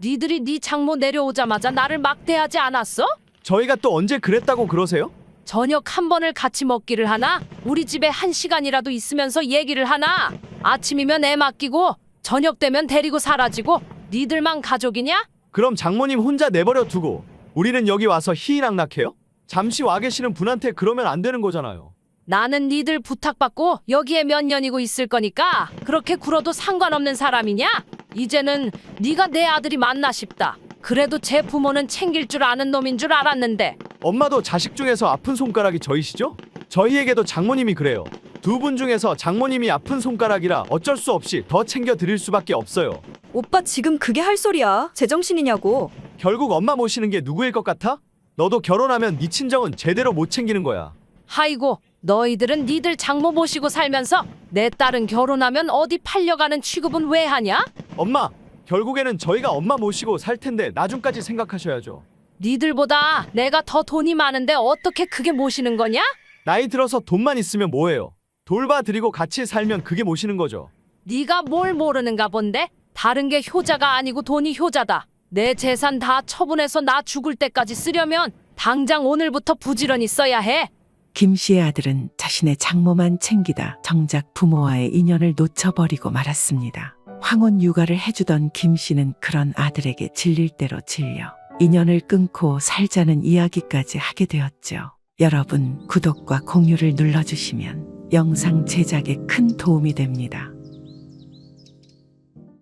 니들이 네 장모 내려오자마자 나를 막대하지 않았어? 저희가 또 언제 그랬다고 그러세요? 저녁 한 번을 같이 먹기를 하나? 우리 집에 1시간이라도 있으면서 얘기를 하나? 아침이면 애 맡기고 저녁 되면 데리고 사라지고 니들만 가족이냐? 그럼 장모님 혼자 내버려 두고 우리는 여기 와서 희희낙낙해요? 잠시 와 계시는 분한테 그러면 안 되는 거잖아요. 나는 니들 부탁받고 여기에 몇 년이고 있을 거니까 그렇게 굴어도 상관없는 사람이냐? 이제는 네가 내 아들이 맞나 싶다. 그래도 제 부모는 챙길 줄 아는 놈인 줄 알았는데. 엄마도 자식 중에서 아픈 손가락이 저희시죠? 저희에게도 장모님이 그래요. 두 분 중에서 장모님이 아픈 손가락이라 어쩔 수 없이 더 챙겨 드릴 수밖에 없어요. 오빠 지금 그게 할 소리야? 제정신이냐고. 결국 엄마 모시는 게 누구일 것 같아? 너도 결혼하면 네 친정은 제대로 못 챙기는 거야. 하이고 너희들은 니들 장모 모시고 살면서 내 딸은 결혼하면 어디 팔려가는 취급은 왜 하냐? 엄마, 결국에는 저희가 엄마 모시고 살 텐데 나중까지 생각하셔야죠. 니들보다 내가 더 돈이 많은데 어떻게 그게 모시는 거냐? 나이 들어서 돈만 있으면 뭐해요? 돌봐드리고 같이 살면 그게 모시는 거죠. 네가 뭘 모르는가 본데? 다른 게 효자가 아니고 돈이 효자다. 내 재산 다 처분해서 나 죽을 때까지 쓰려면 당장 오늘부터 부지런히 써야 해. 김 씨의 아들은 자신의 장모만 챙기다 정작 부모와의 인연을 놓쳐버리고 말았습니다. 황혼 육아를 해주던 김 씨는 그런 아들에게 질릴 대로 질려 인연을 끊고 살자는 이야기까지 하게 되었죠. 여러분, 구독과 공유를 눌러주시면 영상 제작에 큰 도움이 됩니다.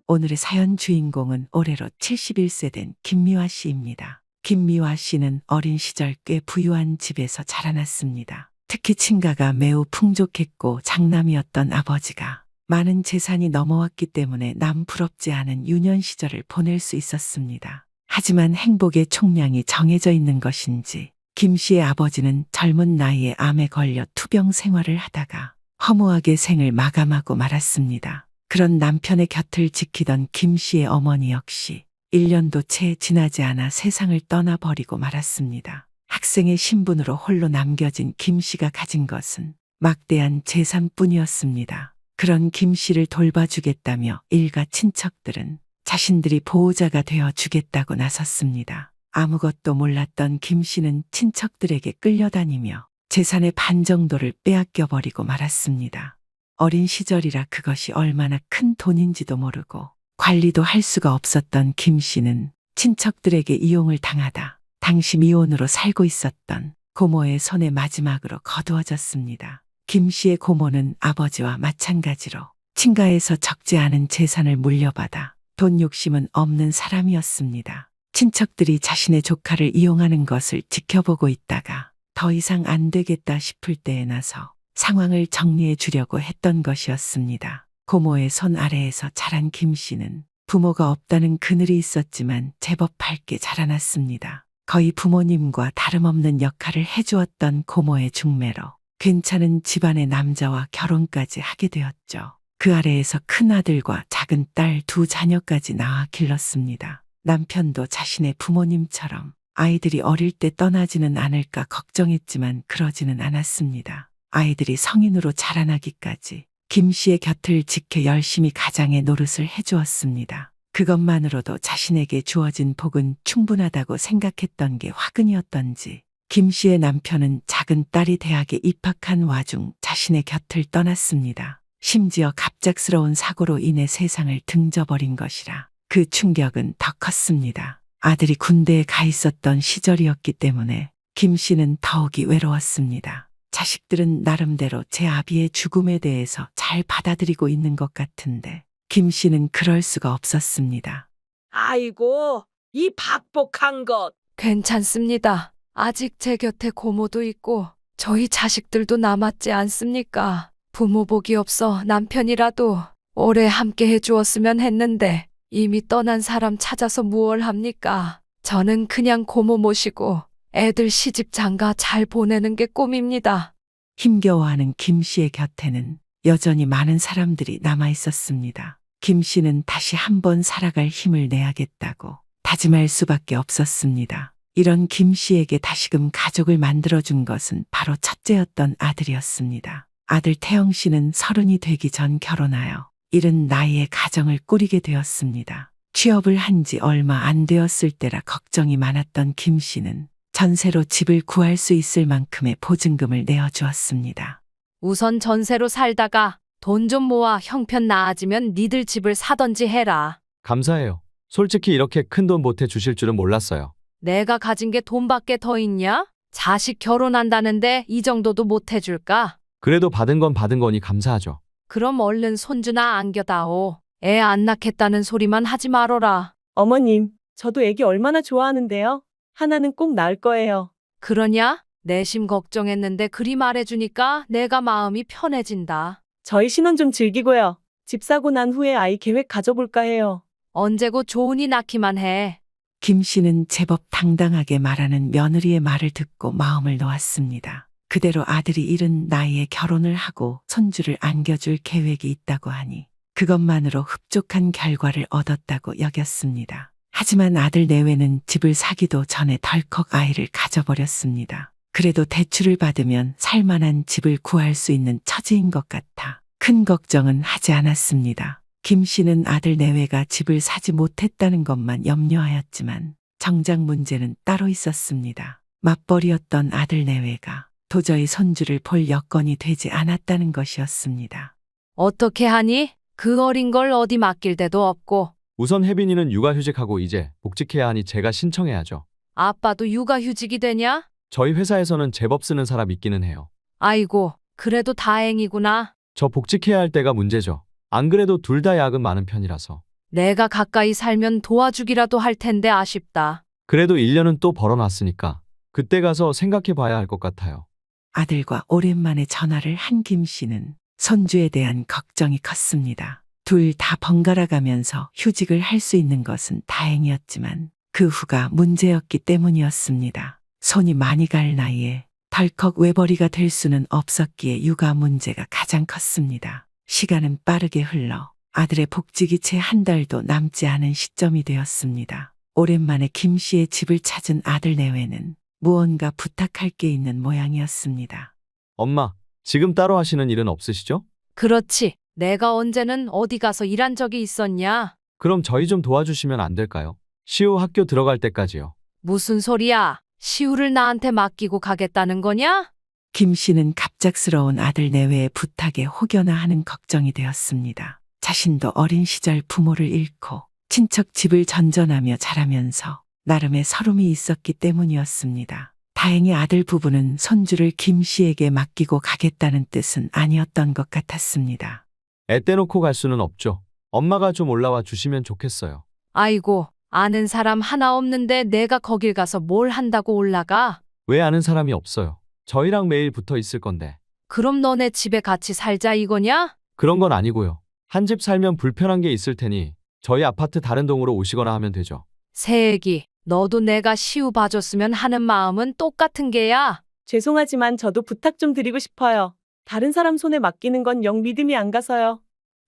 오늘의 사연 주인공은 올해로 71세 된 김미화 씨입니다. 김미화 씨는 어린 시절 꽤 부유한 집에서 자라났습니다. 특히 친가가 매우 풍족했고 장남이었던 아버지가 많은 재산이 넘어왔기 때문에 남 부럽지 않은 유년 시절을 보낼 수 있었습니다. 하지만 행복의 총량이 정해져 있는 것인지 김 씨의 아버지는 젊은 나이에 암에 걸려 투병 생활을 하다가 허무하게 생을 마감하고 말았습니다. 그런 남편의 곁을 지키던 김 씨의 어머니 역시 1년도 채 지나지 않아 세상을 떠나버리고 말았습니다. 학생의 신분으로 홀로 남겨진 김 씨가 가진 것은 막대한 재산뿐이었습니다. 그런 김 씨를 돌봐주겠다며 일가 친척들은 자신들이 보호자가 되어 주겠다고 나섰습니다. 아무것도 몰랐던 김 씨는 친척들에게 끌려다니며 재산의 반 정도를 빼앗겨버리고 말았습니다. 어린 시절이라 그것이 얼마나 큰 돈인지도 모르고 관리도 할 수가 없었던 김 씨는 친척들에게 이용을 당하다 당시 미혼으로 살고 있었던 고모의 손에 마지막으로 거두어졌습니다. 김 씨의 고모는 아버지와 마찬가지로 친가에서 적지 않은 재산을 물려받아 돈 욕심은 없는 사람이었습니다. 친척들이 자신의 조카를 이용하는 것을 지켜보고 있다가 더 이상 안 되겠다 싶을 때에 나서 상황을 정리해 주려고 했던 것이었습니다. 고모의 손 아래에서 자란 김 씨는 부모가 없다는 그늘이 있었지만 제법 밝게 자라났습니다. 거의 부모님과 다름없는 역할을 해주었던 고모의 중매로 괜찮은 집안의 남자와 결혼까지 하게 되었죠. 그 아래에서 큰아들과 작은 딸 두 자녀까지 낳아 길렀습니다. 남편도 자신의 부모님처럼 아이들이 어릴 때 떠나지는 않을까 걱정했지만 그러지는 않았습니다. 아이들이 성인으로 자라나기까지 김 씨의 곁을 지켜 열심히 가장의 노릇을 해주었습니다. 그것만으로도 자신에게 주어진 복은 충분하다고 생각했던 게 화근이었던지 김 씨의 남편은 작은 딸이 대학에 입학한 와중 자신의 곁을 떠났습니다. 심지어 갑작스러운 사고로 인해 세상을 등져버린 것이라 그 충격은 더 컸습니다. 아들이 군대에 가 있었던 시절이었기 때문에 김 씨는 더욱이 외로웠습니다. 자식들은 나름대로 제 아비의 죽음에 대해서 잘 받아들이고 있는 것 같은데 김 씨는 그럴 수가 없었습니다. 아이고, 이 박복한 것. 괜찮습니다. 아직 제 곁에 고모도 있고 저희 자식들도 남았지 않습니까? 부모 복이 없어 남편이라도 오래 함께 해주었으면 했는데 이미 떠난 사람 찾아서 무얼 합니까? 저는 그냥 고모 모시고 애들 시집 장가 잘 보내는 게 꿈입니다. 힘겨워하는 김 씨의 곁에는 여전히 많은 사람들이 남아 있었습니다. 김 씨는 다시 한번 살아갈 힘을 내야겠다고 다짐할 수밖에 없었습니다. 이런 김 씨에게 다시금 가족을 만들어준 것은 바로 첫째였던 아들이었습니다. 아들 태영 씨는 30이 되기 전 결혼하여 이른 나이에 가정을 꾸리게 되었습니다. 취업을 한 지 얼마 안 되었을 때라 걱정이 많았던 김 씨는 전세로 집을 구할 수 있을 만큼의 보증금을 내어주었습니다. 우선 전세로 살다가 돈 좀 모아 형편 나아지면 니들 집을 사던지 해라. 감사해요. 솔직히 이렇게 큰 돈 보태 주실 줄은 몰랐어요. 내가 가진 게 돈밖에 더 있냐? 자식 결혼한다는데 이 정도도 못 해줄까? 그래도 받은 건 받은 거니 감사하죠. 그럼 얼른 손주나 안겨다오. 애 안 낳겠다는 소리만 하지 말어라. 어머님, 저도 애기 얼마나 좋아하는데요. 하나는 꼭 낳을 거예요. 그러냐? 내심 걱정했는데 그리 말해주니까 내가 마음이 편해진다. 저희 신혼 좀 즐기고요. 집 사고 난 후에 아이 계획 가져볼까 해요. 언제고 좋으니 낳기만 해. 김 씨는 제법 당당하게 말하는 며느리의 말을 듣고 마음을 놓았습니다. 그대로 아들이 이른 나이에 결혼을 하고 손주를 안겨줄 계획이 있다고 하니 그것만으로 흡족한 결과를 얻었다고 여겼습니다. 하지만 아들 내외는 집을 사기도 전에 덜컥 아이를 가져버렸습니다. 그래도 대출을 받으면 살만한 집을 구할 수 있는 처지인 것 같아 큰 걱정은 하지 않았습니다. 김 씨는 아들 내외가 집을 사지 못했다는 것만 염려하였지만 정작 문제는 따로 있었습니다. 맞벌이였던 아들 내외가 도저히 손주를 볼 여건이 되지 않았다는 것이었습니다. 어떻게 하니? 그 어린 걸 어디 맡길 데도 없고. 우선 혜빈이는 육아휴직하고 이제 복직해야 하니 제가 신청해야죠. 아빠도 육아휴직이 되냐? 저희 회사에서는 제법 쓰는 사람 있기는 해요. 아이고, 그래도 다행이구나. 저 복직해야 할 때가 문제죠. 안 그래도 둘 다 야근 많은 편이라서. 내가 가까이 살면 도와주기라도 할 텐데 아쉽다. 그래도 1년은 또 벌어놨으니까 그때 가서 생각해 봐야 할 것 같아요. 아들과 오랜만에 전화를 한 김 씨는 손주에 대한 걱정이 컸습니다. 둘 다 번갈아 가면서 휴직을 할 수 있는 것은 다행이었지만 그 후가 문제였기 때문이었습니다. 손이 많이 갈 나이에 덜컥 외벌이가 될 수는 없었기에 육아 문제가 가장 컸습니다. 시간은 빠르게 흘러 아들의 복직이 채 한 달도 남지 않은 시점이 되었습니다. 오랜만에 김 씨의 집을 찾은 아들 내외는 무언가 부탁할 게 있는 모양이었습니다. 엄마, 지금 따로 하시는 일은 없으시죠? 그렇지. 내가 언제는 어디 가서 일한 적이 있었냐? 그럼 저희 좀 도와주시면 안 될까요? 시우 학교 들어갈 때까지요. 무슨 소리야? 시우를 나한테 맡기고 가겠다는 거냐? 김 씨는 갑작스러운 아들 내외의 부탁에 혹여나 하는 걱정이 되었습니다. 자신도 어린 시절 부모를 잃고 친척 집을 전전하며 자라면서 나름의 서름이 있었기 때문이었습니다. 다행히 아들 부부는 손주를 김 씨에게 맡기고 가겠다는 뜻은 아니었던 것 같았습니다. 애 떼놓고 갈 수는 없죠. 엄마가 좀 올라와 주시면 좋겠어요. 아이고, 아는 사람 하나 없는데 내가 거길 가서 뭘 한다고 올라가? 왜 아는 사람이 없어요? 저희랑 매일 붙어 있을 건데. 그럼 너네 집에 같이 살자 이거냐? 그런 건 아니고요. 한 집 살면 불편한 게 있을 테니 저희 아파트 다른 동으로 오시거나 하면 되죠. 새애기, 너도 내가 시우 봐줬으면 하는 마음은 똑같은 게야. 죄송하지만 저도 부탁 좀 드리고 싶어요. 다른 사람 손에 맡기는 건 영 믿음이 안 가서요.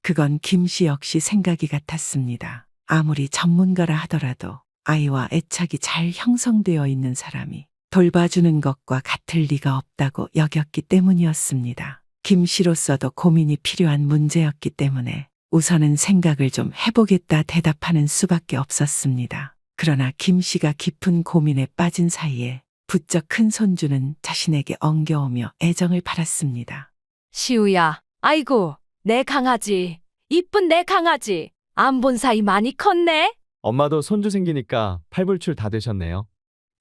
그건 김 씨 역시 생각이 같았습니다. 아무리 전문가라 하더라도 아이와 애착이 잘 형성되어 있는 사람이 돌봐주는 것과 같을 리가 없다고 여겼기 때문이었습니다. 김 씨로서도 고민이 필요한 문제였기 때문에 우선은 생각을 좀 해보겠다 대답하는 수밖에 없었습니다. 그러나 김 씨가 깊은 고민에 빠진 사이에 부쩍 큰 손주는 자신에게 엉겨오며 애정을 팔았습니다. 시우야, 아이고, 내 강아지. 이쁜 내 강아지. 안 본 사이 많이 컸네. 엄마도 손주 생기니까 팔불출 다 되셨네요.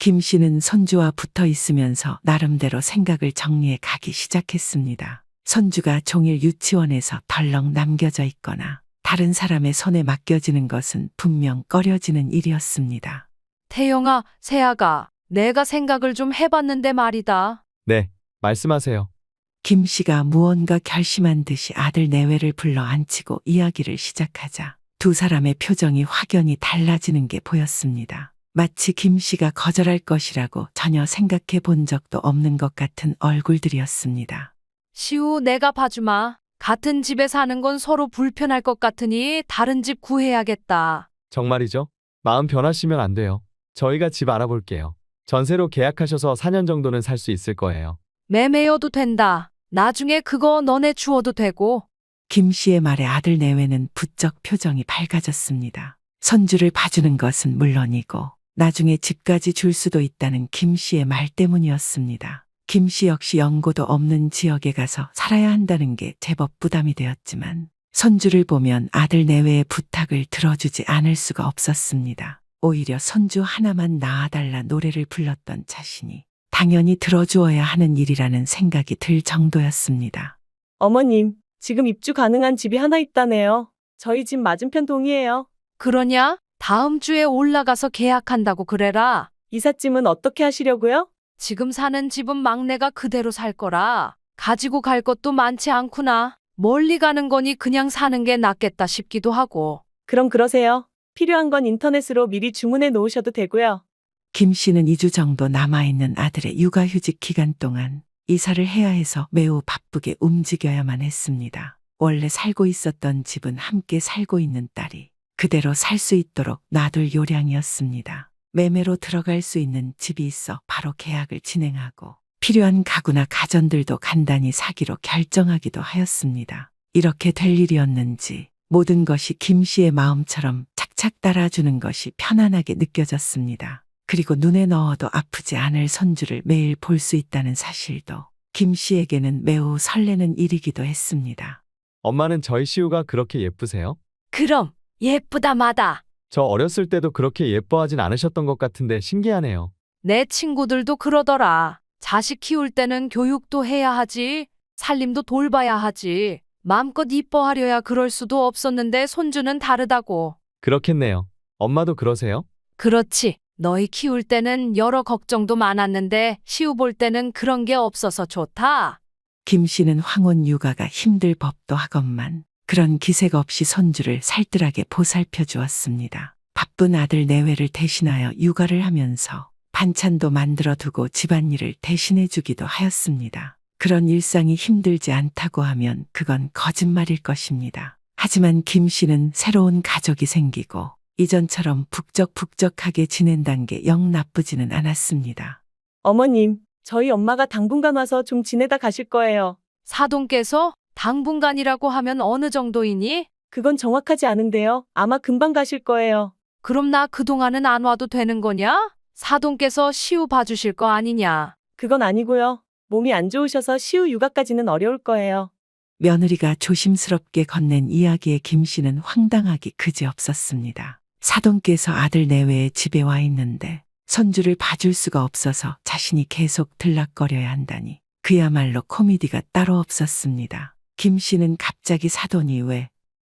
김 씨는 손주와 붙어 있으면서 나름대로 생각을 정리해 가기 시작했습니다. 손주가 종일 유치원에서 덜렁 남겨져 있거나 다른 사람의 손에 맡겨지는 것은 분명 꺼려지는 일이었습니다. 태영아, 세아가, 내가 생각을 좀 해봤는데 말이다. 네, 말씀하세요. 김 씨가 무언가 결심한 듯이 아들 내외를 불러 앉히고 이야기를 시작하자 두 사람의 표정이 확연히 달라지는 게 보였습니다. 마치 김 씨가 거절할 것이라고 전혀 생각해 본 적도 없는 것 같은 얼굴들이었습니다. 시우, 내가 봐주마. 같은 집에 사는 건 서로 불편할 것 같으니 다른 집 구해야겠다. 정말이죠? 마음 변하시면 안 돼요. 저희가 집 알아볼게요. 전세로 계약하셔서 4년 정도는 살 수 있을 거예요. 매매여도 된다. 나중에 그거 너네 주어도 되고. 김 씨의 말에 아들 내외는 부쩍 표정이 밝아졌습니다. 손주를 봐주는 것은 물론이고 나중에 집까지 줄 수도 있다는 김 씨의 말 때문이었습니다. 김 씨 역시 연고도 없는 지역에 가서 살아야 한다는 게 제법 부담이 되었지만 손주를 보면 아들 내외의 부탁을 들어주지 않을 수가 없었습니다. 오히려 손주 하나만 낳아달라 노래를 불렀던 자신이 당연히 들어주어야 하는 일이라는 생각이 들 정도였습니다. 어머님, 지금 입주 가능한 집이 하나 있다네요. 저희 집 맞은편 동이에요. 그러냐? 다음 주에 올라가서 계약한다고 그래라. 이삿짐은 어떻게 하시려고요? 지금 사는 집은 막내가 그대로 살 거라. 가지고 갈 것도 많지 않구나. 멀리 가는 거니 그냥 사는 게 낫겠다 싶기도 하고. 그럼 그러세요. 필요한 건 인터넷으로 미리 주문해 놓으셔도 되고요. 김 씨는 2주 정도 남아있는 아들의 육아휴직 기간 동안 이사를 해야 해서 매우 바쁘게 움직여야만 했습니다. 원래 살고 있었던 집은 함께 살고 있는 딸이 그대로 살 수 있도록 놔둘 요량이었습니다. 매매로 들어갈 수 있는 집이 있어 바로 계약을 진행하고 필요한 가구나 가전들도 간단히 사기로 결정하기도 하였습니다. 이렇게 될 일이었는지 모든 것이 김 씨의 마음처럼 착착 따라주는 것이 편안하게 느껴졌습니다. 그리고 눈에 넣어도 아프지 않을 손주를 매일 볼 수 있다는 사실도 김 씨에게는 매우 설레는 일이기도 했습니다. 엄마는 저희 시우가 그렇게 예쁘세요? 그럼 예쁘다 마다. 저 어렸을 때도 그렇게 예뻐하진 않으셨던 것 같은데 신기하네요. 내 친구들도 그러더라. 자식 키울 때는 교육도 해야 하지. 살림도 돌봐야 하지. 마음껏 이뻐하려야 그럴 수도 없었는데 손주는 다르다고. 그렇겠네요. 엄마도 그러세요? 그렇지. 너희 키울 때는 여러 걱정도 많았는데 시우 볼 때는 그런 게 없어서 좋다. 김 씨는 황혼 육아가 힘들 법도 하건만 그런 기색 없이 손주를 살뜰하게 보살펴 주었습니다. 바쁜 아들 내외를 대신하여 육아를 하면서 반찬도 만들어 두고 집안일을 대신해 주기도 하였습니다. 그런 일상이 힘들지 않다고 하면 그건 거짓말일 것입니다. 하지만 김 씨는 새로운 가족이 생기고 이전처럼 북적북적하게 지낸다는 게 영 나쁘지는 않았습니다. 어머님, 저희 엄마가 당분간 와서 좀 지내다 가실 거예요. 사돈께서 당분간이라고 하면 어느 정도이니? 그건 정확하지 않은데요. 아마 금방 가실 거예요. 그럼 나 그동안은 안 와도 되는 거냐? 사돈께서 시우 봐주실 거 아니냐? 그건 아니고요. 몸이 안 좋으셔서 시우 육아까지는 어려울 거예요. 며느리가 조심스럽게 건넨 이야기에 김 씨는 황당하기 그지없었습니다. 사돈께서 아들 내외의 집에 와 있는데 손주를 봐줄 수가 없어서 자신이 계속 들락거려야 한다니 그야말로 코미디가 따로 없었습니다. 김 씨는 갑자기 사돈이 왜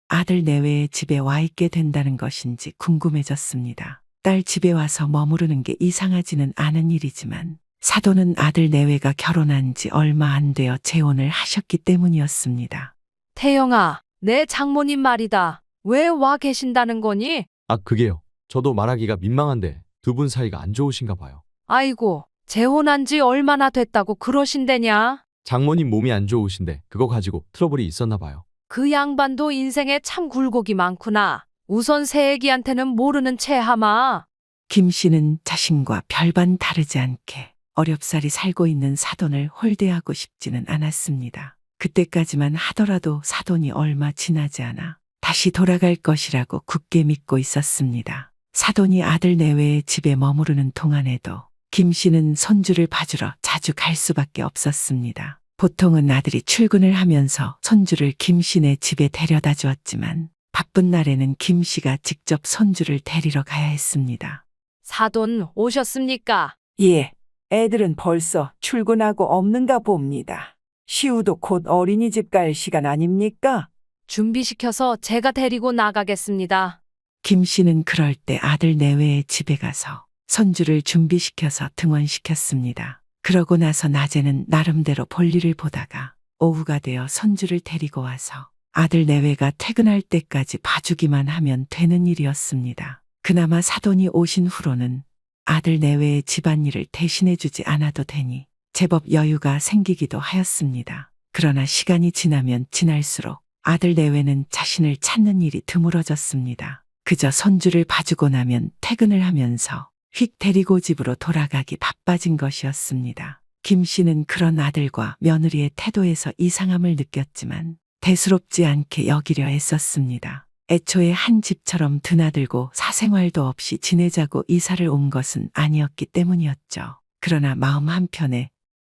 아들 내외의 집에 와 있게 된다는 것인지 궁금해졌습니다. 딸 집에 와서 머무르는 게 이상하지는 않은 일이지만 사돈은 아들 내외가 결혼한 지 얼마 안 되어 재혼을 하셨기 때문이었습니다. 태영아, 내 장모님 말이다. 왜 와 계신다는 거니? 아, 그게요. 저도 말하기가 민망한데 두 분 사이가 안 좋으신가 봐요. 아이고, 재혼한 지 얼마나 됐다고 그러신대냐? 장모님 몸이 안 좋으신데 그거 가지고 트러블이 있었나 봐요. 그 양반도 인생에 참 굴곡이 많구나. 우선 새애기한테는 모르는 채 하마. 김 씨는 자신과 별반 다르지 않게 어렵사리 살고 있는 사돈을 홀대하고 싶지는 않았습니다. 그때까지만 하더라도 사돈이 얼마 지나지 않아 다시 돌아갈 것이라고 굳게 믿고 있었습니다. 사돈이 아들 내외의 집에 머무르는 동안에도 김 씨는 손주를 봐주러 자주 갈 수밖에 없었습니다. 보통은 아들이 출근을 하면서 손주를 김 씨네 집에 데려다 주었지만 바쁜 날에는 김 씨가 직접 손주를 데리러 가야 했습니다. 사돈 오셨습니까? 예, 애들은 벌써 출근하고 없는가 봅니다. 시우도 곧 어린이집 갈 시간 아닙니까? 준비시켜서 제가 데리고 나가겠습니다. 김 씨는 그럴 때 아들 내외의 집에 가서 손주를 준비시켜서 등원시켰습니다. 그러고 나서 낮에는 나름대로 볼일을 보다가 오후가 되어 손주를 데리고 와서 아들 내외가 퇴근할 때까지 봐주기만 하면 되는 일이었습니다. 그나마 사돈이 오신 후로는 아들 내외의 집안일을 대신해주지 않아도 되니 제법 여유가 생기기도 하였습니다. 그러나 시간이 지나면 지날수록 아들 내외는 자신을 찾는 일이 드물어졌습니다. 그저 손주를 봐주고 나면 퇴근을 하면서 휙 데리고 집으로 돌아가기 바빠진 것이었습니다. 김 씨는 그런 아들과 며느리의 태도에서 이상함을 느꼈지만 대수롭지 않게 여기려 애썼습니다. 애초에 한 집처럼 드나들고 사생활도 없이 지내자고 이사를 온 것은 아니었기 때문이었죠. 그러나 마음 한편에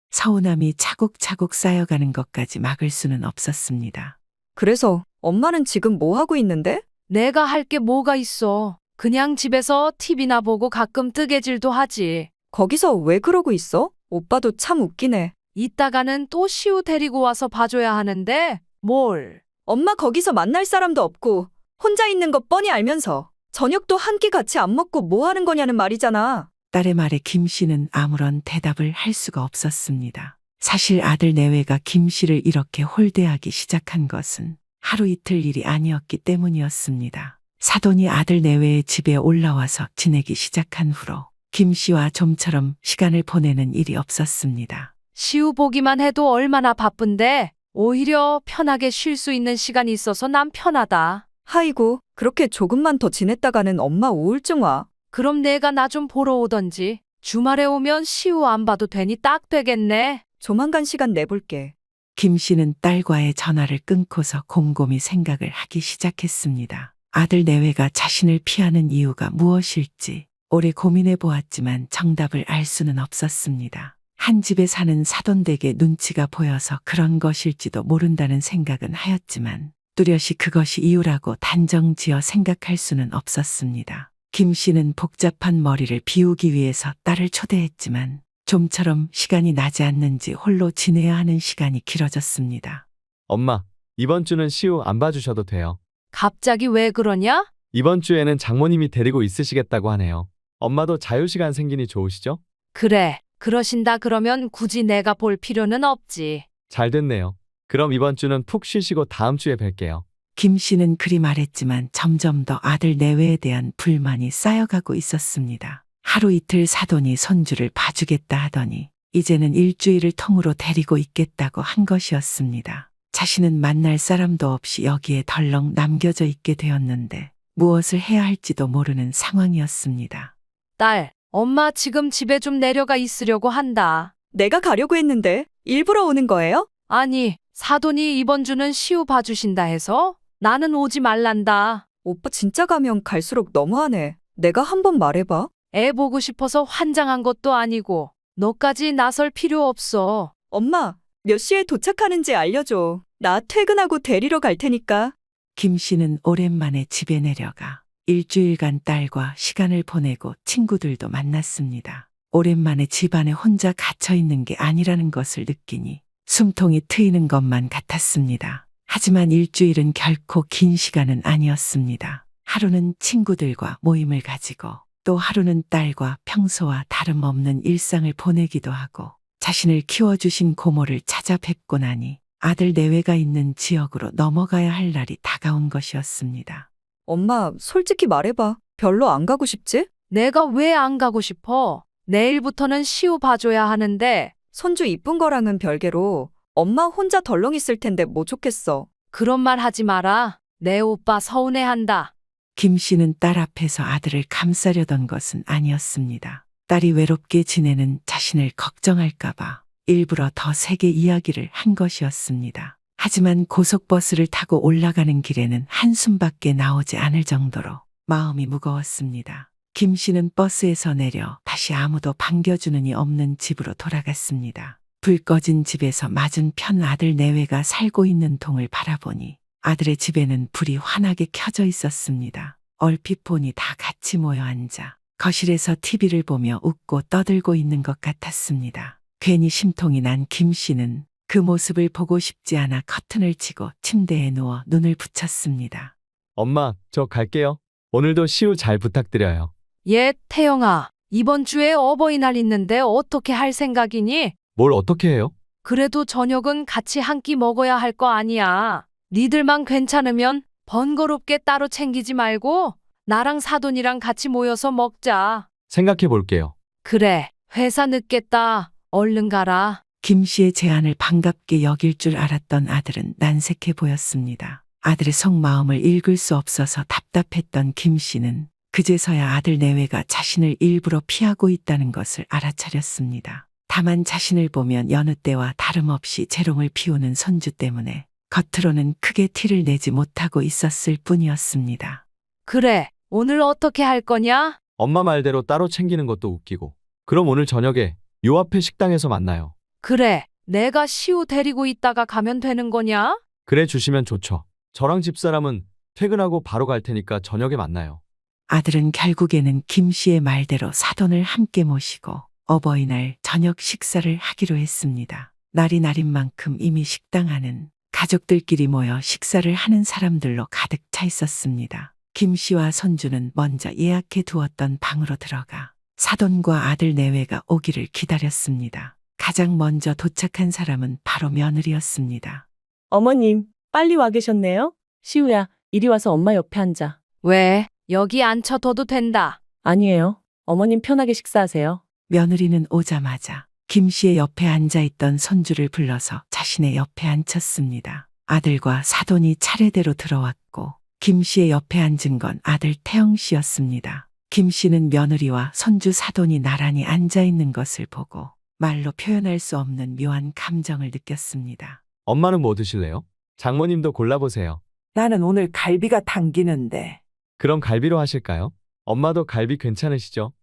서운함이 차곡차곡 쌓여가는 것까지 막을 수는 없었습니다. 그래서 엄마는 지금 뭐 하고 있는데? 내가 할 게 뭐가 있어. 그냥 집에서 TV나 보고 가끔 뜨개질도 하지. 거기서 왜 그러고 있어? 오빠도 참 웃기네. 이따가는 또 시우 데리고 와서 봐줘야 하는데 뭘. 엄마 거기서 만날 사람도 없고 혼자 있는 거 뻔히 알면서 저녁도 한 끼 같이 안 먹고 뭐 하는 거냐는 말이잖아. 딸의 말에 김 씨는 아무런 대답을 할 수가 없었습니다. 사실 아들 내외가 김 씨를 이렇게 홀대하기 시작한 것은 하루 이틀 일이 아니었기 때문이었습니다. 사돈이 아들 내외의 집에 올라와서 지내기 시작한 후로 김 씨와 좀처럼 시간을 보내는 일이 없었습니다. 시우 보기만 해도 얼마나 바쁜데 오히려 편하게 쉴 수 있는 시간이 있어서 난 편하다. 아이고, 그렇게 조금만 더 지냈다가는 엄마 우울증 와. 그럼 내가 나 좀 보러 오던지. 주말에 오면 시우 안 봐도 되니 딱 되겠네. 조만간 시간 내볼게. 김 씨는 딸과의 전화를 끊고서 곰곰이 생각을 하기 시작했습니다. 아들 내외가 자신을 피하는 이유가 무엇일지 오래 고민해 보았지만 정답을 알 수는 없었습니다. 한 집에 사는 사돈댁의 눈치가 보여서 그런 것일지도 모른다는 생각은 하였지만 뚜렷이 그것이 이유라고 단정지어 생각할 수는 없었습니다. 김 씨는 복잡한 머리를 비우기 위해서 딸을 초대했지만 좀처럼 시간이 나지 않는지 홀로 지내야 하는 시간이 길어졌습니다. 엄마, 이번 주는 시우 안 봐주셔도 돼요. 갑자기 왜 그러냐? 이번 주에는 장모님이 데리고 있으시겠다고 하네요. 엄마도 자유시간 생기니 좋으시죠? 그래, 그러신다 그러면 굳이 내가 볼 필요는 없지. 잘 됐네요. 그럼 이번 주는 푹 쉬시고 다음 주에 뵐게요. 김 씨는 그리 말했지만 점점 더 아들 내외에 대한 불만이 쌓여가고 있었습니다. 하루 이틀 사돈이 손주를 봐주겠다 하더니 이제는 일주일을 통으로 데리고 있겠다고 한 것이었습니다. 자신은 만날 사람도 없이 여기에 덜렁 남겨져 있게 되었는데 무엇을 해야 할지도 모르는 상황이었습니다. 딸, 엄마 지금 집에 좀 내려가 있으려고 한다. 내가 가려고 했는데 일부러 오는 거예요? 아니, 사돈이 이번 주는 시우 봐주신다 해서 나는 오지 말란다. 오빠 진짜 가면 갈수록 너무하네. 내가 한번 말해봐. 애 보고 싶어서 환장한 것도 아니고 너까지 나설 필요 없어. 엄마, 몇 시에 도착하는지 알려줘. 나 퇴근하고 데리러 갈 테니까. 김 씨는 오랜만에 집에 내려가 일주일간 딸과 시간을 보내고 친구들도 만났습니다. 오랜만에 집안에 혼자 갇혀 있는 게 아니라는 것을 느끼니 숨통이 트이는 것만 같았습니다. 하지만 일주일은 결코 긴 시간은 아니었습니다. 하루는 친구들과 모임을 가지고 또 하루는 딸과 평소와 다름없는 일상을 보내기도 하고 자신을 키워주신 고모를 찾아뵙고 나니 아들 내외가 있는 지역으로 넘어가야 할 날이 다가온 것이었습니다. 엄마, 솔직히 말해봐. 별로 안 가고 싶지? 내가 왜 안 가고 싶어? 내일부터는 시우 봐줘야 하는데 손주 이쁜 거랑은 별개로 엄마 혼자 덜렁 있을 텐데 뭐 좋겠어. 그런 말 하지 마라. 내 오빠 서운해한다. 김 씨는 딸 앞에서 아들을 감싸려던 것은 아니었습니다. 딸이 외롭게 지내는 자신을 걱정할까봐 일부러 더 세게 이야기를 한 것이었습니다. 하지만 고속버스를 타고 올라가는 길에는 한숨밖에 나오지 않을 정도로 마음이 무거웠습니다. 김 씨는 버스에서 내려 다시 아무도 반겨주는 이 없는 집으로 돌아갔습니다. 불 꺼진 집에서 맞은편 아들 내외가 살고 있는 동을 바라보니 아들의 집에는 불이 환하게 켜져 있었습니다. 얼핏 보니 다 같이 모여 앉아 거실에서 TV를 보며 웃고 떠들고 있는 것 같았습니다. 괜히 심통이 난 김 씨는 그 모습을 보고 싶지 않아 커튼을 치고 침대에 누워 눈을 붙였습니다. 엄마, 저 갈게요. 오늘도 시우 잘 부탁드려요. 예, 태영아. 이번 주에 어버이날 있는데 어떻게 할 생각이니? 뭘 어떻게 해요? 그래도 저녁은 같이 한 끼 먹어야 할 거 아니야. 니들만 괜찮으면 번거롭게 따로 챙기지 말고 나랑 사돈이랑 같이 모여서 먹자. 생각해 볼게요. 그래, 회사 늦겠다. 얼른 가라. 김 씨의 제안을 반갑게 여길 줄 알았던 아들은 난색해 보였습니다. 아들의 속마음을 읽을 수 없어서 답답했던 김 씨는 그제서야 아들 내외가 자신을 일부러 피하고 있다는 것을 알아차렸습니다. 다만 자신을 보면 여느 때와 다름없이 재롱을 피우는 손주 때문에 겉으로는 크게 티를 내지 못하고 있었을 뿐이었습니다. 그래, 오늘 어떻게 할 거냐? 엄마 말대로 따로 챙기는 것도 웃기고. 그럼 오늘 저녁에 요 앞에 식당에서 만나요. 그래, 내가 시우 데리고 있다가 가면 되는 거냐? 그래 주시면 좋죠. 저랑 집사람은 퇴근하고 바로 갈 테니까 저녁에 만나요. 아들은 결국에는 김 씨의 말대로 사돈을 함께 모시고 어버이날 저녁 식사를 하기로 했습니다. 날이 날인 만큼 이미 식당 안은 가족들끼리 모여 식사를 하는 사람들로 가득 차 있었습니다. 김 씨와 손주는 먼저 예약해 두었던 방으로 들어가 사돈과 아들 내외가 오기를 기다렸습니다. 가장 먼저 도착한 사람은 바로 며느리였습니다. 어머님, 빨리 와 계셨네요? 시우야, 이리 와서 엄마 옆에 앉아. 왜? 여기 앉혀둬도 된다. 아니에요. 어머님 편하게 식사하세요. 며느리는 오자마자 김 씨의 옆에 앉아있던 손주를 불러서 자신의 옆에 앉혔습니다. 아들과 사돈이 차례대로 들어왔고 김 씨의 옆에 앉은 건 아들 태영 씨였습니다. 김 씨는 며느리와 손주 사돈이 나란히 앉아있는 것을 보고 말로 표현할 수 없는 묘한 감정을 느꼈습니다. 엄마는 뭐 드실래요? 장모님도 골라보세요. 나는 오늘 갈비가 당기는데. 그럼 갈비로 하실까요? 엄마도 갈비 괜찮으시죠?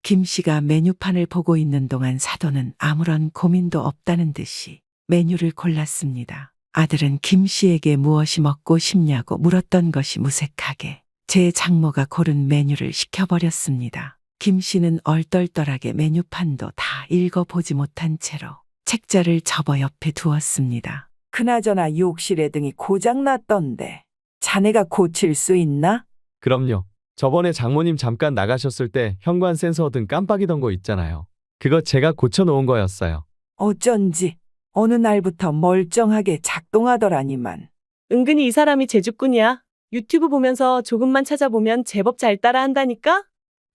김 씨가 메뉴판을 보고 있는 동안 사돈은 아무런 고민도 없다는 듯이 메뉴를 골랐습니다. 아들은 김 씨에게 무엇이 먹고 싶냐고 물었던 것이 무색하게 제 장모가 고른 메뉴를 시켜버렸습니다. 김 씨는 얼떨떨하게 메뉴판도 다 읽어보지 못한 채로 책자를 접어 옆에 두었습니다. 그나저나 욕실의 등이 고장났던데. 자네가 고칠 수 있나? 그럼요. 저번에 장모님 잠깐 나가셨을 때 현관 센서 등 깜빡이던 거 있잖아요. 그거 제가 고쳐놓은 거였어요. 어쩐지 어느 날부터 멀쩡하게 작동하더라니만. 은근히 이 사람이 제주꾼이야. 유튜브 보면서 조금만 찾아보면 제법 잘 따라한다니까?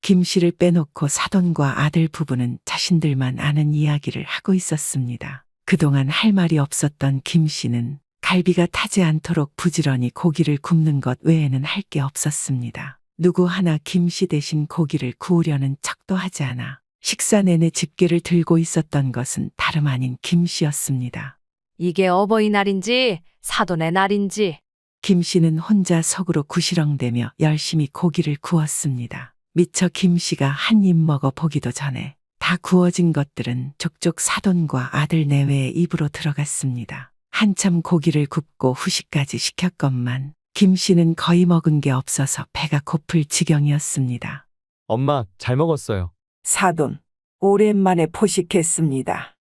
김 씨를 빼놓고 사돈과 아들 부부는 자신들만 아는 이야기를 하고 있었습니다. 그동안 할 말이 없었던 김 씨는 갈비가 타지 않도록 부지런히 고기를 굽는 것 외에는 할 게 없었습니다. 누구 하나 김 씨 대신 고기를 구우려는 척도 하지 않아 식사 내내 집게를 들고 있었던 것은 다름 아닌 김 씨였습니다. 이게 어버이날인지 사돈의 날인지. 김 씨는 혼자 속으로 구시렁대며 열심히 고기를 구웠습니다. 미처 김 씨가 한 입 먹어 보기도 전에 다 구워진 것들은 족족 사돈과 아들 내외의 입으로 들어갔습니다. 한참 고기를 굽고 후식까지 시켰건만 김 씨는 거의 먹은 게 없어서 배가 고플 지경이었습니다. 엄마, 잘 먹었어요. 사돈, 오랜만에 포식했습니다.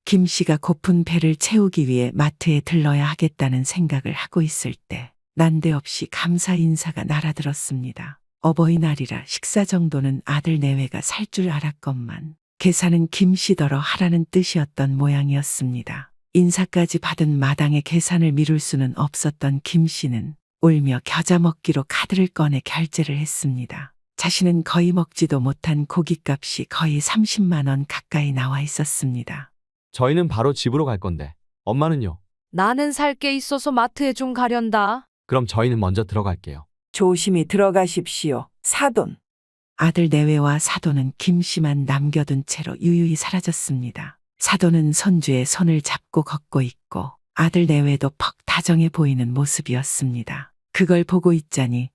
김 씨가 고픈 배를 채우기 위해 마트에 들러야 하겠다는 생각을 하고 있을 때 난데없이 감사 인사가 날아들었습니다. 어버이날이라 식사 정도는 아들 내외가 살 줄 알았건만 계산은 김 씨더러 하라는 뜻이었던 모양이었습니다. 인사까지 받은 마당에 계산을 미룰 수는 없었던 김 씨는 울며 겨자 먹기로 카드를 꺼내 결제를 했습니다. 자신은 거의 먹지도 못한 고깃값이 거의 30만 원 가까이 나와 있었습니다. 저희는 바로 집으로 갈 건데. 엄마는요? 나는 살 게 있어서 마트에 좀 가련다. 그럼 저희는 먼저 들어갈게요. 조심히 들어가십시오, 사돈. 아들 내외와 사돈은 김 씨만 남겨둔 채로 유유히 사라졌습니다. 사돈은 손주의 손을 잡고 걷고 있고 아들 내외도 퍽 다정해 보이는 모습이었습니다. 그걸 보고 있자니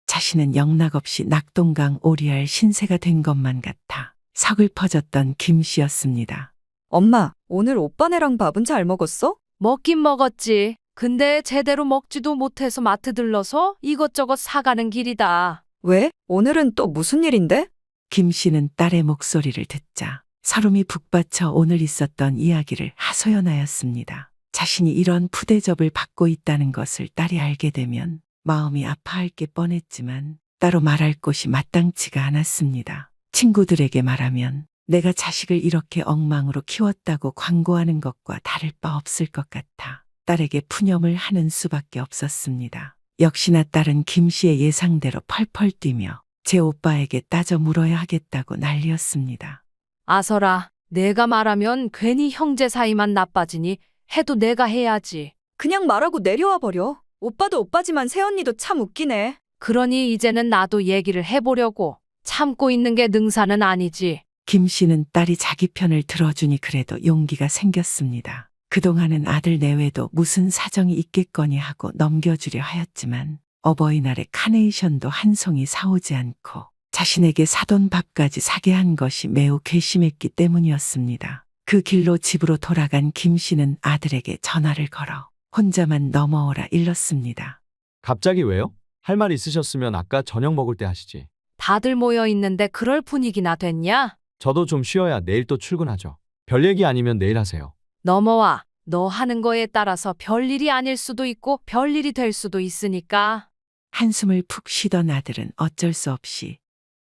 자신은 영락없이 낙동강 오리알 신세가 된 것만 같아 서글퍼졌던 김 씨였습니다. 엄마, 오늘 오빠네랑 밥은 잘 먹었어? 먹긴 먹었지. 근데 제대로 먹지도 못해서 마트 들러서 이것저것 사가는 길이다. 왜? 오늘은 또 무슨 일인데? 김 씨는 딸의 목소리를 듣자 서름이 북받쳐 오늘 있었던 이야기를 하소연하였습니다. 자신이 이런 푸대접을 받고 있다는 것을 딸이 알게 되면 마음이 아파할 게 뻔했지만 따로 말할 곳이 마땅치가 않았습니다. 친구들에게 말하면 내가 자식을 이렇게 엉망으로 키웠다고 광고하는 것과 다를 바 없을 것 같아 딸에게 푸념을 하는 수밖에 없었습니다. 역시나 딸은 김 씨의 예상대로 펄펄 뛰며 제 오빠에게 따져 물어야 하겠다고 난리였습니다. 아서라, 내가 말하면 괜히 형제 사이만 나빠지니 해도 내가 해야지. 그냥 말하고 내려와 버려. 오빠도 오빠지만 새언니도 참 웃기네. 그러니 이제는 나도 얘기를 해보려고. 참고 있는 게 능사는 아니지. 김 씨는 딸이 자기 편을 들어주니 그래도 용기가 생겼습니다. 그동안은 아들 내외도 무슨 사정이 있겠거니 하고 넘겨주려 하였지만 어버이날에 카네이션도 한 송이 사오지 않고 자신에게 사돈 밥까지 사게 한 것이 매우 괘씸했기 때문이었습니다. 그 길로 집으로 돌아간 김 씨는 아들에게 전화를 걸어 혼자만 넘어오라 일렀습니다. 갑자기 왜요? 할 말 있으셨으면 아까 저녁 먹을 때 하시지. 다들 모여 있는데 그럴 분위기나 됐냐? 저도 좀 쉬어야 내일 또 출근하죠. 별 얘기 아니면 내일 하세요. 넘어와. 너 하는 거에 따라서 별일이 아닐 수도 있고 별일이 될 수도 있으니까. 한숨을 푹 쉬던 아들은 어쩔 수 없이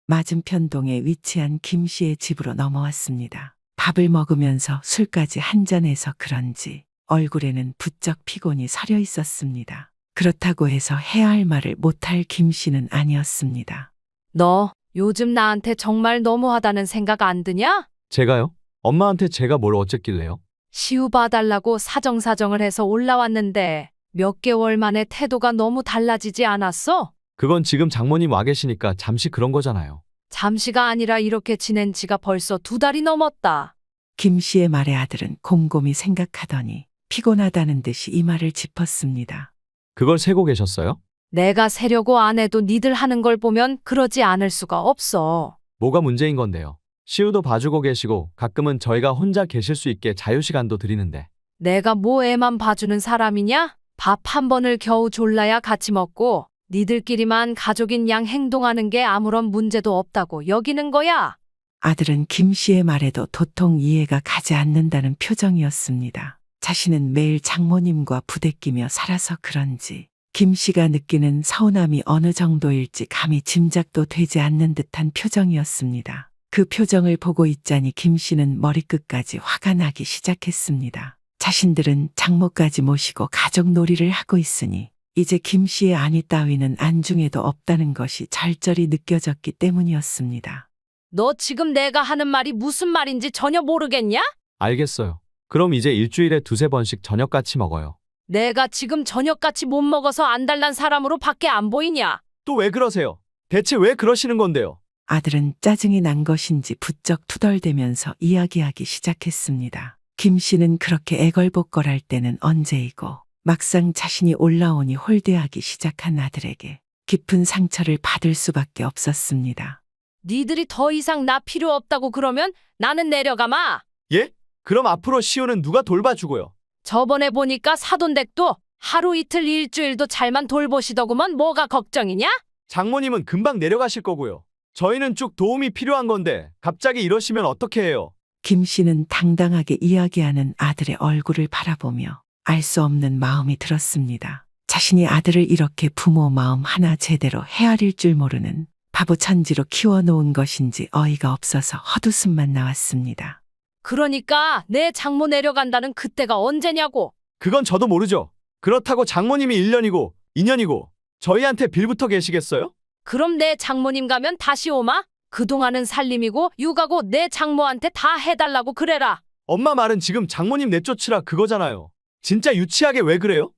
맞은편 동에 위치한 김 씨의 집으로 넘어왔습니다. 밥을 먹으면서 술까지 한잔해서 그런지 얼굴에는 부쩍 피곤이 서려 있었습니다. 그렇다고 해서 해야 할 말을 못할 김 씨는 아니었습니다. 너 요즘 나한테 정말 너무하다는 생각 안 드냐? 제가요? 엄마한테 제가 뭘 어쨌길래요? 시우 봐달라고 사정사정을 해서 올라왔는데 몇 개월 만에 태도가 너무 달라지지 않았어? 그건 지금 장모님 와 계시니까 잠시 그런 거잖아요. 잠시가 아니라 이렇게 지낸 지가 벌써 2달이 넘었다. 김 씨의 말에 아들은 곰곰이 생각하더니 피곤하다는 듯이 이마를 짚었습니다. 그걸 세고 계셨어요? 내가 세려고 안 해도 니들 하는 걸 보면 그러지 않을 수가 없어. 뭐가 문제인 건데요? 시우도 봐주고 계시고 가끔은 저희가 혼자 계실 수 있게 자유시간도 드리는데. 내가 뭐 애만 봐주는 사람이냐? 밥 한 번을 겨우 졸라야 같이 먹고 니들끼리만 가족인 양 행동하는 게 아무런 문제도 없다고 여기는 거야. 아들은 김 씨의 말에도 도통 이해가 가지 않는다는 표정이었습니다. 자신은 매일 장모님과 부대끼며 살아서 그런지 김 씨가 느끼는 서운함이 어느 정도일지 감히 짐작도 되지 않는 듯한 표정이었습니다. 그 표정을 보고 있자니 김 씨는 머리끝까지 화가 나기 시작했습니다. 자신들은 장모까지 모시고 가족놀이를 하고 있으니 이제 김 씨의 안위 따위는 안중에도 없다는 것이 절절히 느껴졌기 때문이었습니다. 너 지금 내가 하는 말이 무슨 말인지 전혀 모르겠냐? 알겠어요. 그럼 이제 일주일에 2~3번씩 저녁 같이 먹어요. 내가 지금 저녁같이 못 먹어서 안달난 사람으로 밖에 안 보이냐? 또 왜 그러세요? 대체 왜 그러시는 건데요? 아들은 짜증이 난 것인지 부쩍 투덜대면서 이야기하기 시작했습니다. 김 씨는 그렇게 애걸복걸할 때는 언제이고 막상 자신이 올라오니 홀대하기 시작한 아들에게 깊은 상처를 받을 수밖에 없었습니다. 니들이 더 이상 나 필요 없다고 그러면 나는 내려가마. 예? 그럼 앞으로 시우는 누가 돌봐주고요? 저번에 보니까 사돈댁도 하루 이틀 일주일도 잘만 돌보시더구먼. 뭐가 걱정이냐? 장모님은 금방 내려가실 거고요. 저희는 쭉 도움이 필요한 건데 갑자기 이러시면 어떻게 해요? 김 씨는 당당하게 이야기하는 아들의 얼굴을 바라보며 알 수 없는 마음이 들었습니다. 자신이 아들을 이렇게 부모 마음 하나 제대로 헤아릴 줄 모르는 바보 천지로 키워놓은 것인지 어이가 없어서 헛웃음만 나왔습니다. 그러니까 내 장모 내려간다는 그때가 언제냐고. 그건 저도 모르죠. 그렇다고 장모님이 1년이고 2년이고 저희한테 빌붙어 계시겠어요? 그럼 내 장모님 가면 다시 오마? 그동안은 살림이고 육아고 내 장모한테 다 해달라고 그래라. 엄마 말은 지금 장모님 내쫓으라 그거잖아요. 진짜 유치하게 왜 그래요?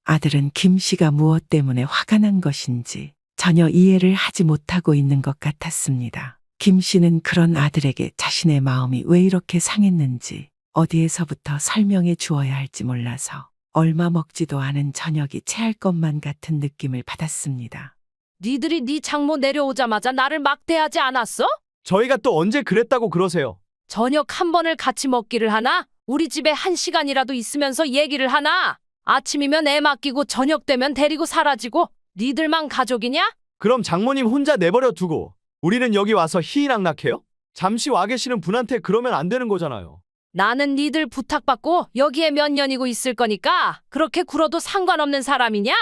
아들은 김 씨가 무엇 때문에 화가 난 것인지 전혀 이해를 하지 못하고 있는 것 같았습니다. 김 씨는 그런 아들에게 자신의 마음이 왜 이렇게 상했는지 어디에서부터 설명해 주어야 할지 몰라서 얼마 먹지도 않은 저녁이 체할 것만 같은 느낌을 받았습니다. 니들이 네 장모 내려오자마자 나를 막대하지 않았어? 저희가 또 언제 그랬다고 그러세요? 저녁 한 번을 같이 먹기를 하나? 우리 집에 1시간이라도 있으면서 얘기를 하나? 아침이면 애 맡기고 저녁 되면 데리고 사라지고 니들만 가족이냐? 그럼 장모님 혼자 내버려 두고 우리는 여기 와서 희희낙낙해요? 잠시 와 계시는 분한테 그러면 안 되는 거잖아요. 나는 니들 부탁받고 여기에 몇 년이고 있을 거니까 그렇게 굴어도 상관없는 사람이냐?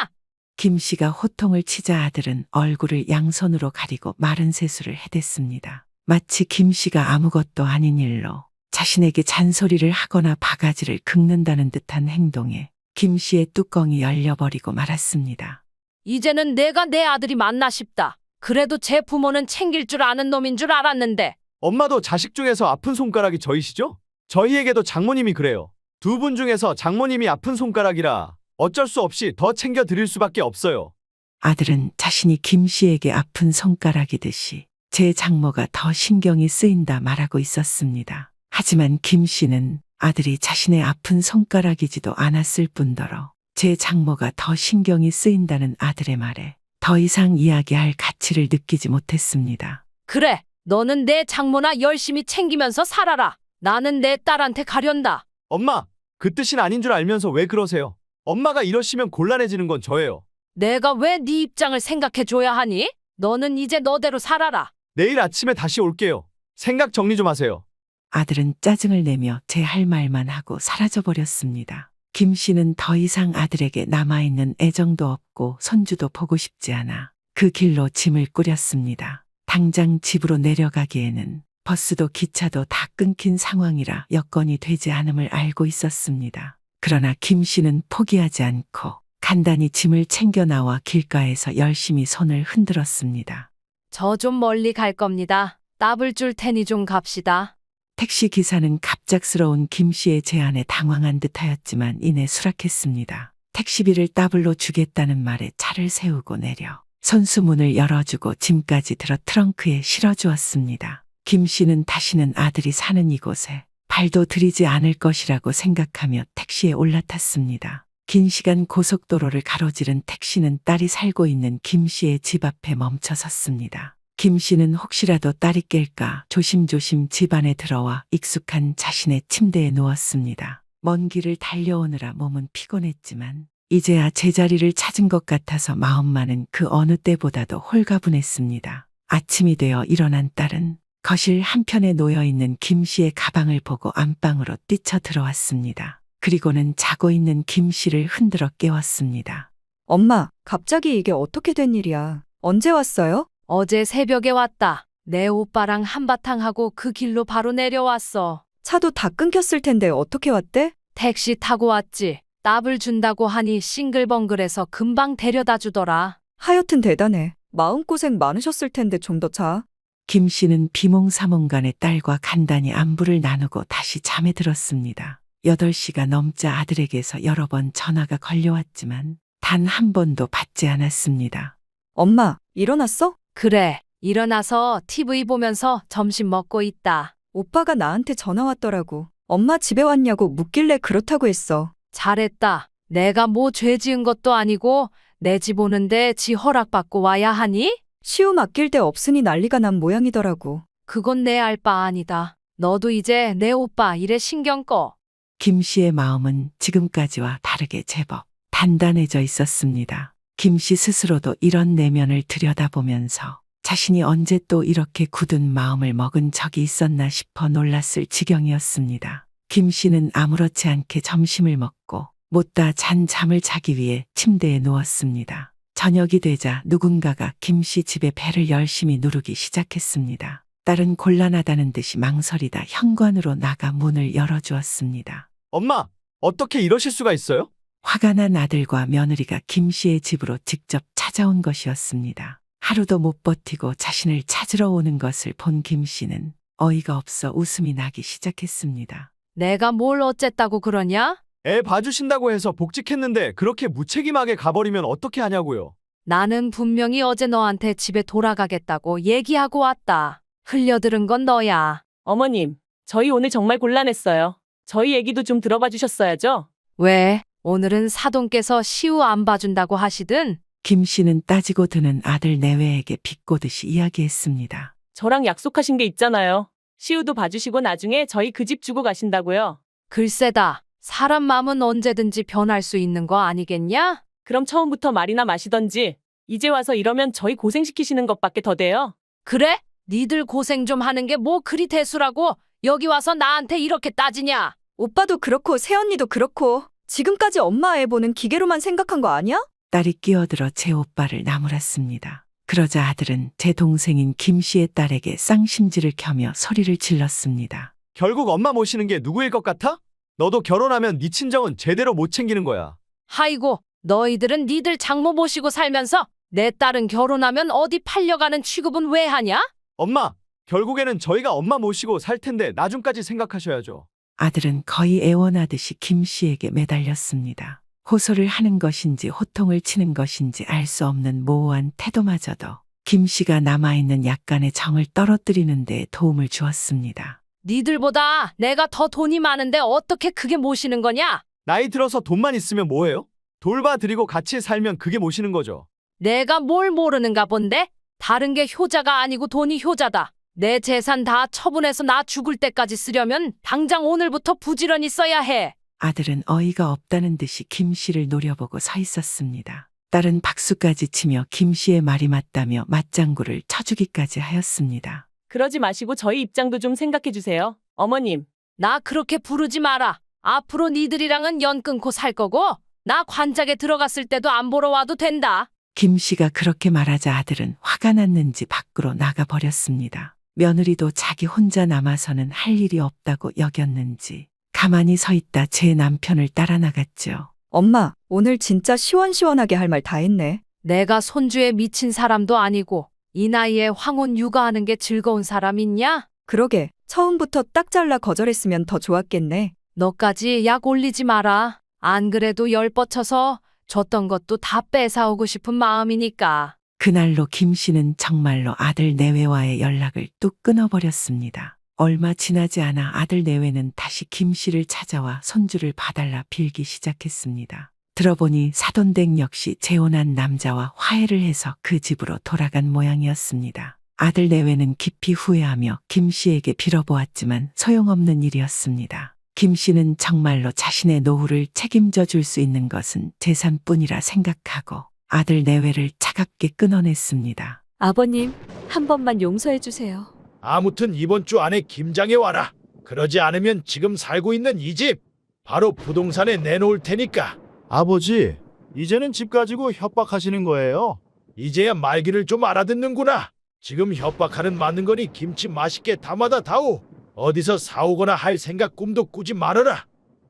김 씨가 호통을 치자 아들은 얼굴을 양손으로 가리고 마른 세수를 해댔습니다. 마치 김 씨가 아무것도 아닌 일로 자신에게 잔소리를 하거나 바가지를 긁는다는 듯한 행동에 김 씨의 뚜껑이 열려버리고 말았습니다. 이제는 내가 내 아들이 맞나 싶다. 그래도 제 부모는 챙길 줄 아는 놈인 줄 알았는데. 엄마도 자식 중에서 아픈 손가락이 저희시죠? 저희에게도 장모님이 그래요. 두 분 중에서 장모님이 아픈 손가락이라 어쩔 수 없이 더 챙겨 드릴 수밖에 없어요. 아들은 자신이 김 씨에게 아픈 손가락이듯이 제 장모가 더 신경이 쓰인다 말하고 있었습니다. 하지만 김 씨는 아들이 자신의 아픈 손가락이지도 않았을 뿐더러 제 장모가 더 신경이 쓰인다는 아들의 말에 더 이상 이야기할 가치를 느끼지 못했습니다. 그래, 너는 내 장모나 열심히 챙기면서 살아라. 나는 내 딸한테 가련다. 엄마, 그 뜻은 아닌 줄 알면서 왜 그러세요? 엄마가 이러시면 곤란해지는 건 저예요. 내가 왜 네 입장을 생각해 줘야 하니? 너는 이제 너대로 살아라. 내일 아침에 다시 올게요. 생각 정리 좀 하세요. 아들은 짜증을 내며 제 할 말만 하고 사라져버렸습니다. 김 씨는 더 이상 아들에게 남아있는 애정도 없고 손주도 보고 싶지 않아 그 길로 짐을 꾸렸습니다. 당장 집으로 내려가기에는 버스도 기차도 다 끊긴 상황이라 여건이 되지 않음을 알고 있었습니다. 그러나 김 씨는 포기하지 않고 간단히 짐을 챙겨 나와 길가에서 열심히 손을 흔들었습니다. 저 좀 멀리 갈 겁니다. 따블 줄 테니 좀 갑시다. 택시 기사는 갑작스러운 김 씨의 제안에 당황한 듯하였지만 이내 수락했습니다. 택시비를 따블로 주겠다는 말에 차를 세우고 내려 손수문을 열어주고 짐까지 들어 트렁크에 실어주었습니다. 김 씨는 다시는 아들이 사는 이곳에 발도 들이지 않을 것이라고 생각하며 택시에 올라탔습니다. 긴 시간 고속도로를 가로지른 택시는 딸이 살고 있는 김 씨의 집 앞에 멈춰 섰습니다. 김 씨는 혹시라도 딸이 깰까 조심조심 집 안에 들어와 익숙한 자신의 침대에 누웠습니다. 먼 길을 달려오느라 몸은 피곤했지만 이제야 제자리를 찾은 것 같아서 마음만은 그 어느 때보다도 홀가분했습니다. 아침이 되어 일어난 딸은 거실 한편에 놓여있는 김 씨의 가방을 보고 안방으로 뛰쳐 들어왔습니다. 그리고는 자고 있는 김 씨를 흔들어 깨웠습니다. 엄마, 갑자기 이게 어떻게 된 일이야? 언제 왔어요? 어제 새벽에 왔다. 내 오빠랑 한바탕 하고 그 길로 바로 내려왔어. 차도 다 끊겼을 텐데 어떻게 왔대? 택시 타고 왔지. 따블 준다고 하니 싱글벙글해서 금방 데려다 주더라. 하여튼 대단해. 마음고생 많으셨을 텐데 좀 더 자. 김 씨는 비몽사몽간에 딸과 간단히 안부를 나누고 다시 잠에 들었습니다. 8시가 넘자 아들에게서 여러 번 전화가 걸려왔지만 단 한 번도 받지 않았습니다. 엄마, 일어났어? 그래, 일어나서 TV 보면서 점심 먹고 있다. 오빠가 나한테 전화 왔더라고. 엄마 집에 왔냐고 묻길래 그렇다고 했어. 잘했다. 내가 뭐 죄 지은 것도 아니고 내 집 오는데 지 허락받고 와야 하니? 시우 맡길 데 없으니 난리가 난 모양이더라고. 그건 내 알 바 아니다. 너도 이제 내 오빠 일에 신경 꺼. 김 씨의 마음은 지금까지와 다르게 제법 단단해져 있었습니다. 김 씨 스스로도 이런 내면을 들여다보면서 자신이 언제 또 이렇게 굳은 마음을 먹은 적이 있었나 싶어 놀랐을 지경이었습니다. 김 씨는 아무렇지 않게 점심을 먹고 못다 잔 잠을 자기 위해 침대에 누웠습니다. 저녁이 되자 누군가가 김 씨 집의 벨을 열심히 누르기 시작했습니다. 딸은 곤란하다는 듯이 망설이다 현관으로 나가 문을 열어주었습니다. 엄마, 어떻게 이러실 수가 있어요? 화가 난 아들과 며느리가 김 씨의 집으로 직접 찾아온 것이었습니다. 하루도 못 버티고 자신을 찾으러 오는 것을 본 김 씨는 어이가 없어 웃음이 나기 시작했습니다. 내가 뭘 어쨌다고 그러냐? 애 봐주신다고 해서 복직했는데 그렇게 무책임하게 가버리면 어떻게 하냐고요. 나는 분명히 어제 너한테 집에 돌아가겠다고 얘기하고 왔다. 흘려들은 건 너야. 어머님, 저희 오늘 정말 곤란했어요. 저희 얘기도 좀 들어봐 주셨어야죠? 왜? 오늘은 사돈께서 시우 안 봐준다고 하시든? 김 씨는 따지고 드는 아들 내외에게 비꼬듯이 이야기했습니다. 저랑 약속하신 게 있잖아요. 시우도 봐주시고 나중에 저희 그 집 주고 가신다고요. 글쎄다. 사람 마음은 언제든지 변할 수 있는 거 아니겠냐? 그럼 처음부터 말이나 마시던지. 이제 와서 이러면 저희 고생시키시는 것밖에 더 돼요. 그래? 니들 고생 좀 하는 게 뭐 그리 대수라고 여기 와서 나한테 이렇게 따지냐? 오빠도 그렇고 새언니도 그렇고 지금까지 엄마 애 보는 기계로만 생각한 거 아니야? 딸이 끼어들어 제 오빠를 나무랐습니다. 그러자 아들은 제 동생인 김 씨의 딸에게 쌍심지를 켜며 소리를 질렀습니다. 결국 엄마 모시는 게 누구일 것 같아? 너도 결혼하면 네 친정은 제대로 못 챙기는 거야. 하이고, 너희들은 니들 장모 모시고 살면서 내 딸은 결혼하면 어디 팔려가는 취급은 왜 하냐? 엄마, 결국에는 저희가 엄마 모시고 살 텐데 나중까지 생각하셔야죠. 아들은 거의 애원하듯이 김 씨에게 매달렸습니다. 호소를 하는 것인지 호통을 치는 것인지 알 수 없는 모호한 태도마저도 김 씨가 남아있는 약간의 정을 떨어뜨리는 데 도움을 주었습니다. 니들보다 내가 더 돈이 많은데 어떻게 그게 모시는 거냐? 나이 들어서 돈만 있으면 뭐해요? 돌봐드리고 같이 살면 그게 모시는 거죠. 내가 뭘 모르는가 본데? 다른 게 효자가 아니고 돈이 효자다. 내 재산 다 처분해서 나 죽을 때까지 쓰려면 당장 오늘부터 부지런히 써야 해. 아들은 어이가 없다는 듯이 김 씨를 노려보고 서 있었습니다. 딸은 박수까지 치며 김 씨의 말이 맞다며 맞장구를 쳐주기까지 하였습니다. 그러지 마시고 저희 입장도 좀 생각해 주세요. 어머님, 나 그렇게 부르지 마라. 앞으로 니들이랑은 연 끊고 살 거고 나 관작에 들어갔을 때도 안 보러 와도 된다. 김 씨가 그렇게 말하자 아들은 화가 났는지 밖으로 나가버렸습니다. 며느리도 자기 혼자 남아서는 할 일이 없다고 여겼는지 가만히 서 있다 제 남편을 따라 나갔죠. 엄마, 오늘 진짜 시원시원하게 할 말 다 했네. 내가 손주에 미친 사람도 아니고 이 나이에 황혼 육아하는 게 즐거운 사람 있냐? 그러게, 처음부터 딱 잘라 거절했으면 더 좋았겠네. 너까지 약 올리지 마라. 안 그래도 열 뻗쳐서 줬던 것도 다 뺏어오고 싶은 마음이니까. 그날로 김 씨는 정말로 아들 내외와의 연락을 뚝 끊어버렸습니다. 얼마 지나지 않아 아들 내외는 다시 김 씨를 찾아와 손주를 봐달라 빌기 시작했습니다. 들어보니 사돈댁 역시 재혼한 남자와 화해를 해서 그 집으로 돌아간 모양이었습니다. 아들 내외는 깊이 후회하며 김 씨에게 빌어보았지만 소용없는 일이었습니다. 김 씨는 정말로 자신의 노후를 책임져 줄 수 있는 것은 재산뿐이라 생각하고 아들 내외를 차갑게 끊어냈습니다. 아버님, 한 번만 용서해 주세요. 아무튼 이번 주 안에 김장에 와라. 그러지 않으면 지금 살고 있는 이 집 바로 부동산에 내놓을 테니까. 아버지, 이제는 집 가지고 협박하시는 거예요? 이제야 말귀를 좀 알아듣는구나. 지금 협박하는 맞는 거니 김치 맛있게 담아다 다오. 어디서 사오거나 할 생각 꿈도 꾸지 말아라.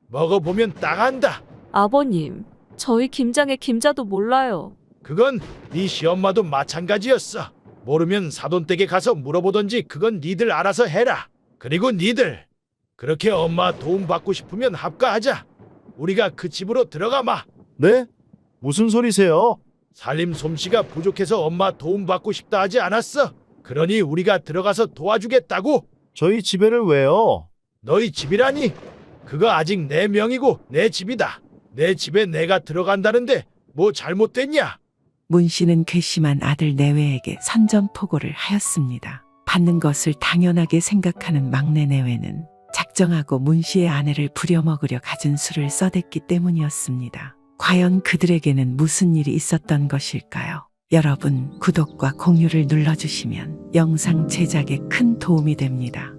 먹어보면 딱 안다. 아버님, 저희 김장의 김자도 몰라요. 그건 네 시엄마도 마찬가지였어. 모르면 사돈댁에 가서 물어보던지 그건 니들 알아서 해라. 그리고 니들 그렇게 엄마 도움 받고 싶으면 합가하자. 우리가 그 집으로 들어가마. 네? 무슨 소리세요? 살림 솜씨가 부족해서 엄마 도움 받고 싶다 하지 않았어? 그러니 우리가 들어가서 도와주겠다고. 저희 집에를 왜요? 너희 집이라니? 그거 아직 내 명이고 내 집이다. 내 집에 내가 들어간다는데 뭐 잘못됐냐? 문 씨는 괘씸한 아들 내외에게 선전포고를 하였습니다. 받는 것을 당연하게 생각하는 막내 내외는 작정하고 문 씨의 아내를 부려먹으려 갖은 수를 써댔기 때문이었습니다. 과연 그들에게는 무슨 일이 있었던 것일까요? 여러분, 구독과 공유를 눌러주시면 영상 제작에 큰 도움이 됩니다.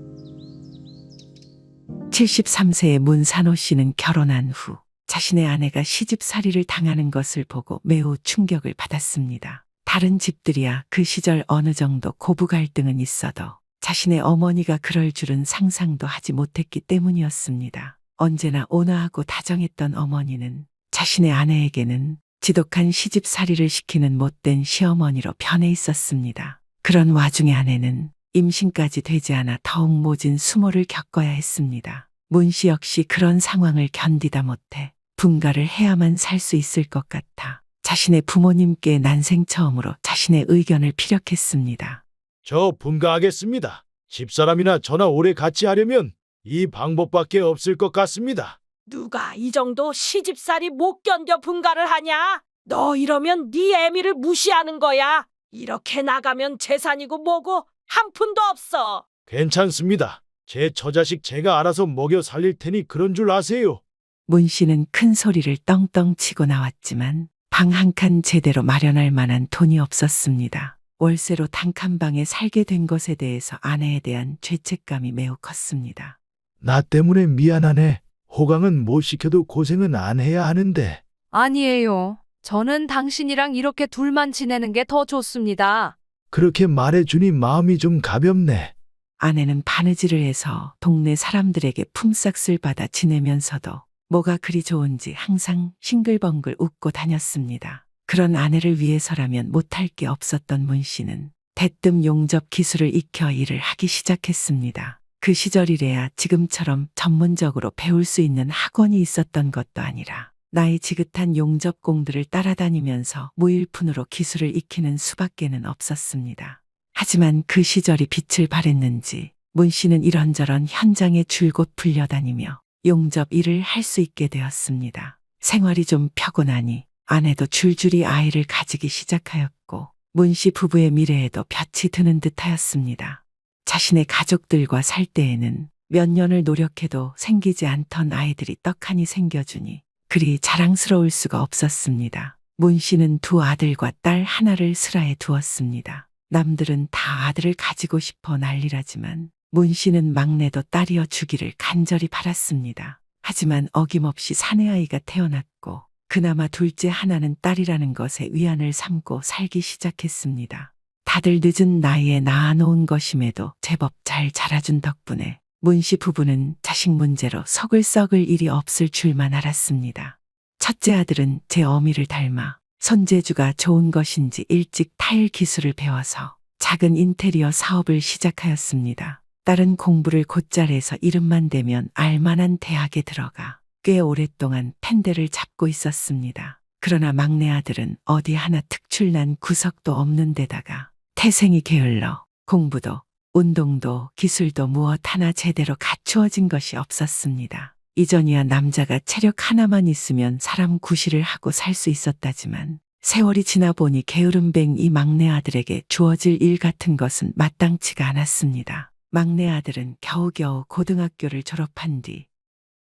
73세의 문산호 씨는 결혼한 후 자신의 아내가 시집살이를 당하는 것을 보고 매우 충격을 받았습니다. 다른 집들이야 그 시절 어느 정도 고부 갈등은 있어도 자신의 어머니가 그럴 줄은 상상도 하지 못했기 때문이었습니다. 언제나 온화하고 다정했던 어머니는 자신의 아내에게는 지독한 시집살이를 시키는 못된 시어머니로 변해 있었습니다. 그런 와중에 아내는 임신까지 되지 않아 더욱 모진 수모를 겪어야 했습니다. 문 씨 역시 그런 상황을 견디다 못해 분가를 해야만 살 수 있을 것 같아 자신의 부모님께 난생 처음으로 자신의 의견을 피력했습니다. 저 분가하겠습니다. 집사람이나 저나 오래 같이 하려면 이 방법밖에 없을 것 같습니다. 누가 이 정도 시집살이 못 견뎌 분가를 하냐? 너 이러면 네 애미를 무시하는 거야. 이렇게 나가면 재산이고 뭐고 한 푼도 없어. 괜찮습니다. 제 처자식 제가 알아서 먹여 살릴 테니 그런 줄 아세요. 문 씨는 큰 소리를 떵떵 치고 나왔지만 방 한 칸 제대로 마련할 만한 돈이 없었습니다. 월세로 단칸방에 살게 된 것에 대해서 아내에 대한 죄책감이 매우 컸습니다. 나 때문에 미안하네. 호강은 못 시켜도 고생은 안 해야 하는데. 아니에요. 저는 당신이랑 이렇게 둘만 지내는 게 더 좋습니다. 그렇게 말해주니 마음이 좀 가볍네. 아내는 바느질을 해서 동네 사람들에게 품삯을 받아 지내면서도 뭐가 그리 좋은지 항상 싱글벙글 웃고 다녔습니다. 그런 아내를 위해서라면 못할 게 없었던 문 씨는 대뜸 용접 기술을 익혀 일을 하기 시작했습니다. 그 시절이래야 지금처럼 전문적으로 배울 수 있는 학원이 있었던 것도 아니라 나이 지긋한 용접공들을 따라다니면서 무일푼으로 기술을 익히는 수밖에는 없었습니다. 하지만 그 시절이 빛을 발했는지 문 씨는 이런저런 현장에 줄곧 풀려다니며 용접 일을 할 수 있게 되었습니다. 생활이 좀 펴고 나니 아내도 줄줄이 아이를 가지기 시작하였고 문 씨 부부의 미래에도 볕이 드는 듯하였습니다. 자신의 가족들과 살 때에는 몇 년을 노력해도 생기지 않던 아이들이 떡하니 생겨주니 그리 자랑스러울 수가 없었습니다. 문 씨는 두 아들과 딸 하나를 슬하에 두었습니다. 남들은 다 아들을 가지고 싶어 난리라지만 문 씨는 막내도 딸이어 주기를 간절히 바랐습니다. 하지만 어김없이 사내아이가 태어났고 그나마 둘째 하나는 딸이라는 것에 위안을 삼고 살기 시작했습니다. 다들 늦은 나이에 낳아놓은 것임에도 제법 잘 자라준 덕분에 문 씨 부부는 자식 문제로 서글썩을 일이 없을 줄만 알았습니다. 첫째 아들은 제 어미를 닮아 손재주가 좋은 것인지 일찍 타일 기술을 배워서 작은 인테리어 사업을 시작하였습니다. 딸은 공부를 곧잘 해서 이름만 대면 알만한 대학에 들어가 꽤 오랫동안 펜대를 잡고 있었습니다. 그러나 막내 아들은 어디 하나 특출난 구석도 없는 데다가 태생이 게을러 공부도 운동도 기술도 무엇 하나 제대로 갖추어진 것이 없었습니다. 이전이야 남자가 체력 하나만 있으면 사람 구실을 하고 살 수 있었다지만 세월이 지나 보니 게으름뱅 이 막내 아들에게 주어질 일 같은 것은 마땅치가 않았습니다. 막내 아들은 겨우겨우 고등학교를 졸업한 뒤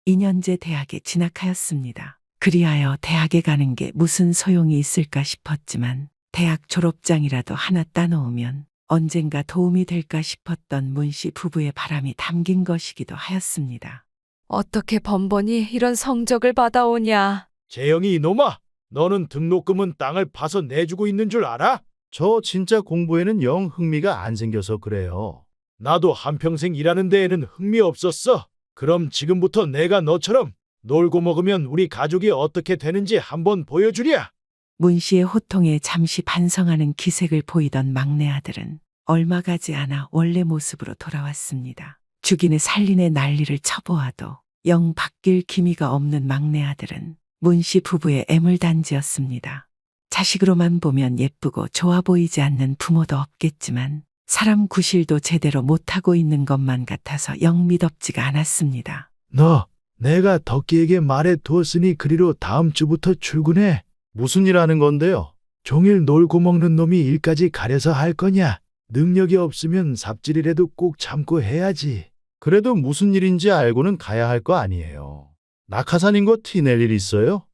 2년제 대학에 진학하였습니다. 그리하여 대학에 가는 게 무슨 소용이 있을까 싶었지만 대학 졸업장이라도 하나 따놓으면 언젠가 도움이 될까 싶었던 문 씨 부부의 바람이 담긴 것이기도 하였습니다. 어떻게 번번이 이런 성적을 받아오냐? 재영이 이놈아, 너는 등록금은 땅을 파서 내주고 있는 줄 알아? 저 진짜 공부에는 영 흥미가 안 생겨서 그래요. 나도 한평생 일하는 데에는 흥미 없었어. 그럼 지금부터 내가 너처럼 놀고 먹으면 우리 가족이 어떻게 되는지 한번 보여주랴. 문 씨의 호통에 잠시 반성하는 기색을 보이던 막내 아들은 얼마 가지 않아 원래 모습으로 돌아왔습니다. 죽이네 살리네 난리를 쳐보아도 영 바뀔 기미가 없는 막내 아들은 문 씨 부부의 애물단지였습니다. 자식으로만 보면 예쁘고 좋아 보이지 않는 부모도 없겠지만 사람 구실도 제대로 못하고 있는 것만 같아서 영 미덥지가 않았습니다. 너, 내가 덕기에게 말해 두었으니 그리로 다음 주부터 출근해. 무슨 일 하는 건데요? 종일 놀고 먹는 놈이 일까지 가려서 할 거냐? 능력이 없으면 삽질이라도 꼭 참고 해야지. 그래도 무슨 일인지 알고는 가야 할 거 아니에요. 낙하산인 거 티 낼 일 있어요?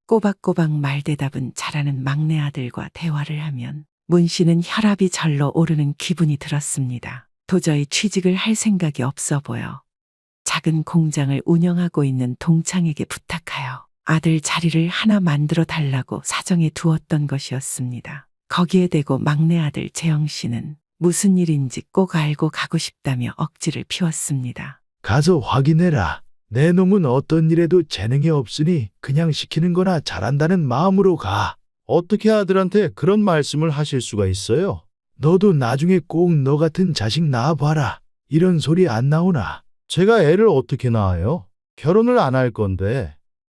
꼬박꼬박 말대답은 잘하는 막내 아들과 대화를 하면 문 씨는 혈압이 절로 오르는 기분이 들었습니다. 도저히 취직을 할 생각이 없어 보여 작은 공장을 운영하고 있는 동창에게 부탁하여 아들 자리를 하나 만들어 달라고 사정해 두었던 것이었습니다. 거기에 대고 막내 아들 재영 씨는 무슨 일인지 꼭 알고 가고 싶다며 억지를 피웠습니다. 가서 확인해라. 내 놈은 어떤 일에도 재능이 없으니 그냥 시키는 거나 잘한다는 마음으로 가. 어떻게 아들한테 그런 말씀을 하실 수가 있어요? 너도 나중에 꼭 너 같은 자식 낳아봐라. 이런 소리 안 나오나? 제가 애를 어떻게 낳아요? 결혼을 안 할 건데.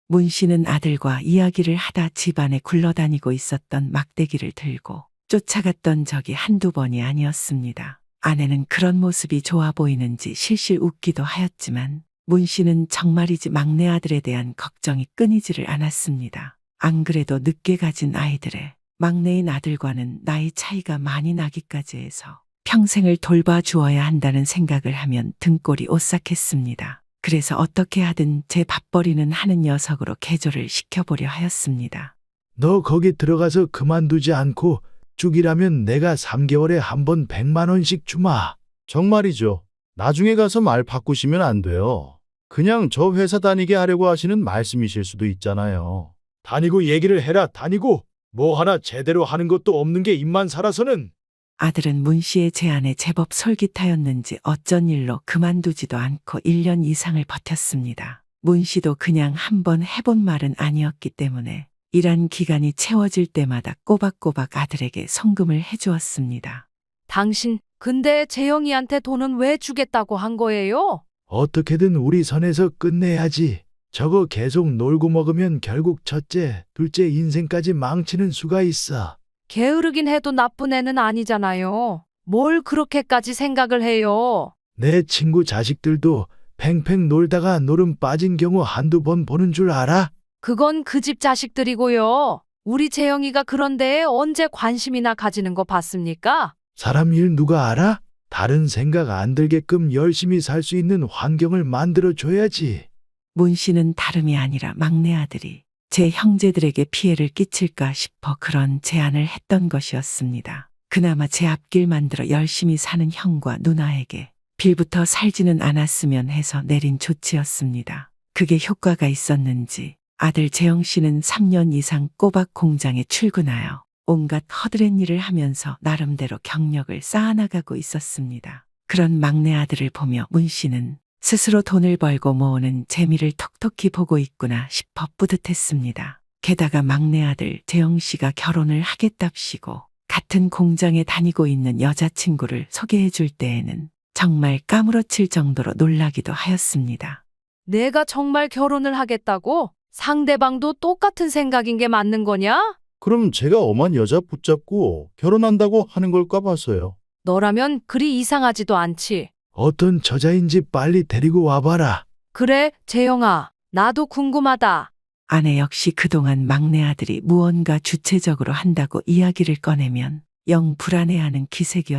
문 씨는 아들과 이야기를 하다 집안에 굴러다니고 있었던 막대기를 들고 쫓아갔던 적이 한두 번이 아니었습니다. 아내는 그런 모습이 좋아 보이는지 실실 웃기도 하였지만 문 씨는 정말이지 막내 아들에 대한 걱정이 끊이지를 않았습니다. 안 그래도 늦게 가진 아이들의 막내인 아들과는 나이 차이가 많이 나기까지 해서 평생을 돌봐주어야 한다는 생각을 하면 등골이 오싹했습니다. 그래서 어떻게 하든 제 밥벌이는 하는 녀석으로 개조를 시켜보려 하였습니다. 너 거기 들어가서 그만두지 않고 쭉 일하면 내가 3개월에 한 번 100만 원씩 주마. 정말이죠. 나중에 가서 말 바꾸시면 안 돼요. 그냥 저 회사 다니게 하려고 하시는 말씀이실 수도 있잖아요. 다니고 얘기를 해라. 다니고 뭐 하나 제대로 하는 것도 없는 게 입만 살아서는. 아들은 문 씨의 제안에 제법 솔깃하였는지 어쩐 일로 그만두지도 않고 1년 이상을 버텼습니다. 문 씨도 그냥 한번 해본 말은 아니었기 때문에 일한 기간이 채워질 때마다 꼬박꼬박 아들에게 송금을 해주었습니다. 당신, 근데 재영이한테 돈은 왜 주겠다고 한 거예요? 어떻게든 우리 선에서 끝내야지. 저거 계속 놀고 먹으면 결국 첫째, 둘째 인생까지 망치는 수가 있어. 게으르긴 해도 나쁜 애는 아니잖아요. 뭘 그렇게까지 생각을 해요? 내 친구 자식들도 팽팽 놀다가 노름 빠진 경우 한두 번 보는 줄 알아? 그건 그 집 자식들이고요. 우리 재영이가 그런데 언제 관심이나 가지는 거 봤습니까? 사람 일 누가 알아? 다른 생각 안 들게끔 열심히 살 수 있는 환경을 만들어 줘야지. 문 씨는 다름이 아니라 막내 아들이 제 형제들에게 피해를 끼칠까 싶어 그런 제안을 했던 것이었습니다. 그나마 제 앞길 만들어 열심히 사는 형과 누나에게 빌부터 살지는 않았으면 해서 내린 조치였습니다. 그게 효과가 있었는지 아들 재영 씨는 3년 이상 꼬박 공장에 출근하여 온갖 허드렛 일을 하면서 나름대로 경력을 쌓아나가고 있었습니다. 그런 막내 아들을 보며 문 씨는 스스로 돈을 벌고 모으는 재미를 톡톡히 보고 있구나 싶어 뿌듯했습니다. 게다가 막내 아들 재영 씨가 결혼을 하겠답시고 같은 공장에 다니고 있는 여자친구를 소개해 줄 때에는 정말 까무러칠 정도로 놀라기도 하였습니다. 내가 정말 결혼을 하겠다고? 상대방도 똑같은 생각인 게 맞는 거냐? 그럼 제가 엄한 여자 붙잡고 결혼한다고 하는 걸까 봐서요. 너라면 그리 이상하지도 않지. 어떤 처자인지 빨리 데리고 와봐라. 그래, 재영아. 나도 궁금하다. 아내 역시 그동안 막내 아들이 무언가 주체적으로 한다고 이야기를 꺼내면 영 불안해하는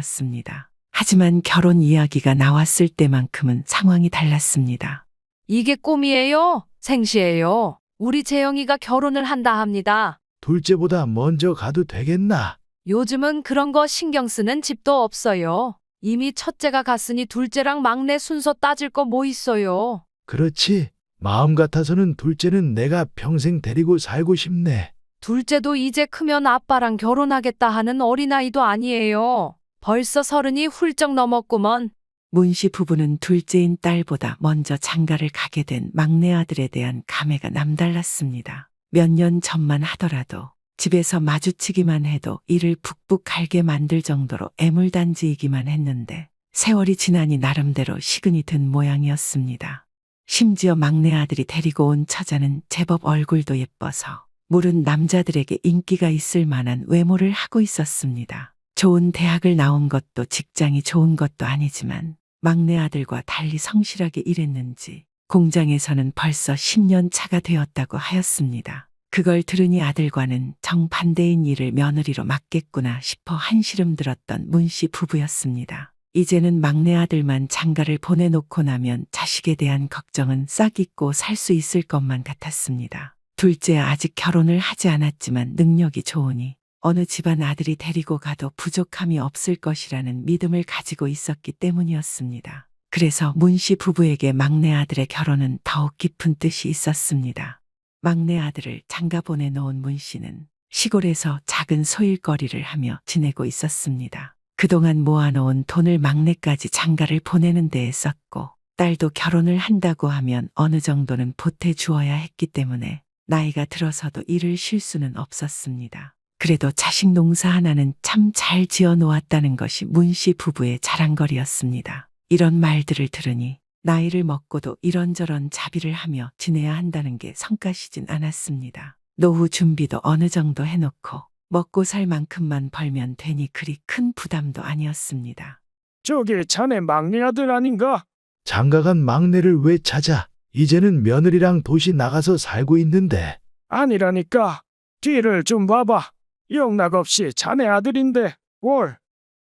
기색이었습니다. 하지만 결혼 이야기가 나왔을 때만큼은 상황이 달랐습니다. 이게 꿈이에요? 생시예요? 우리 재영이가 결혼을 한다 합니다. 둘째보다 먼저 가도 되겠나? 요즘은 그런 거 신경 쓰는 집도 없어요. 이미 첫째가 갔으니 둘째랑 막내 순서 따질 거 뭐 있어요. 그렇지. 마음 같아서는 둘째는 내가 평생 데리고 살고 싶네. 둘째도 이제 크면 아빠랑 결혼하겠다 하는 어린아이도 아니에요. 벌써 30이 훌쩍 넘었구먼. 문 씨 부부는 둘째인 딸보다 먼저 장가를 가게 된 막내 아들에 대한 감회가 남달랐습니다. 몇 년 전만 하더라도 집에서 마주치기만 해도 이를 북북 갈게 만들 정도로 애물단지이기만 했는데 세월이 지나니 나름대로 시근이 든 모양이었습니다. 심지어 막내 아들이 데리고 온 처자는 제법 얼굴도 예뻐서 물은 남자들에게 인기가 있을 만한 외모를 하고 있었습니다. 좋은 대학을 나온 것도 직장이 좋은 것도 아니지만 막내 아들과 달리 성실하게 일했는지 공장에서는 벌써 10년 차가 되었다고 하였습니다. 그걸 들으니 아들과는 정반대인 일을 며느리로 맡겠구나 싶어 한시름 들었던 문 씨 부부였습니다. 이제는 막내 아들만 장가를 보내놓고 나면 자식에 대한 걱정은 싹 잊고 살 수 있을 것만 같았습니다. 둘째 아직 결혼을 하지 않았지만 능력이 좋으니 어느 집안 아들이 데리고 가도 부족함이 없을 것이라는 믿음을 가지고 있었기 때문이었습니다. 그래서 문 씨 부부에게 막내 아들의 결혼은 더욱 깊은 뜻이 있었습니다. 막내 아들을 장가 보내놓은 문 씨는 시골에서 작은 소일거리를 하며 지내고 있었습니다. 그동안 모아놓은 돈을 막내까지 장가를 보내는 데에 썼고 딸도 결혼을 한다고 하면 어느 정도는 보태주어야 했기 때문에 나이가 들어서도 일을 쉴 수는 없었습니다. 그래도 자식 농사 하나는 참 잘 지어 놓았다는 것이 문 씨 부부의 자랑거리였습니다. 이런 말들을 들으니 나이를 먹고도 이런저런 자비를 하며 지내야 한다는 게 성가시진 않았습니다. 노후 준비도 어느 정도 해놓고 먹고 살 만큼만 벌면 되니 그리 큰 부담도 아니었습니다. 저게 자네 막내 아들 아닌가? 장가간 막내를 왜 찾아? 이제는 며느리랑 도시 나가서 살고 있는데. 아니라니까. 뒤를 좀 봐봐. 영락 없이 자네 아들인데 뭘.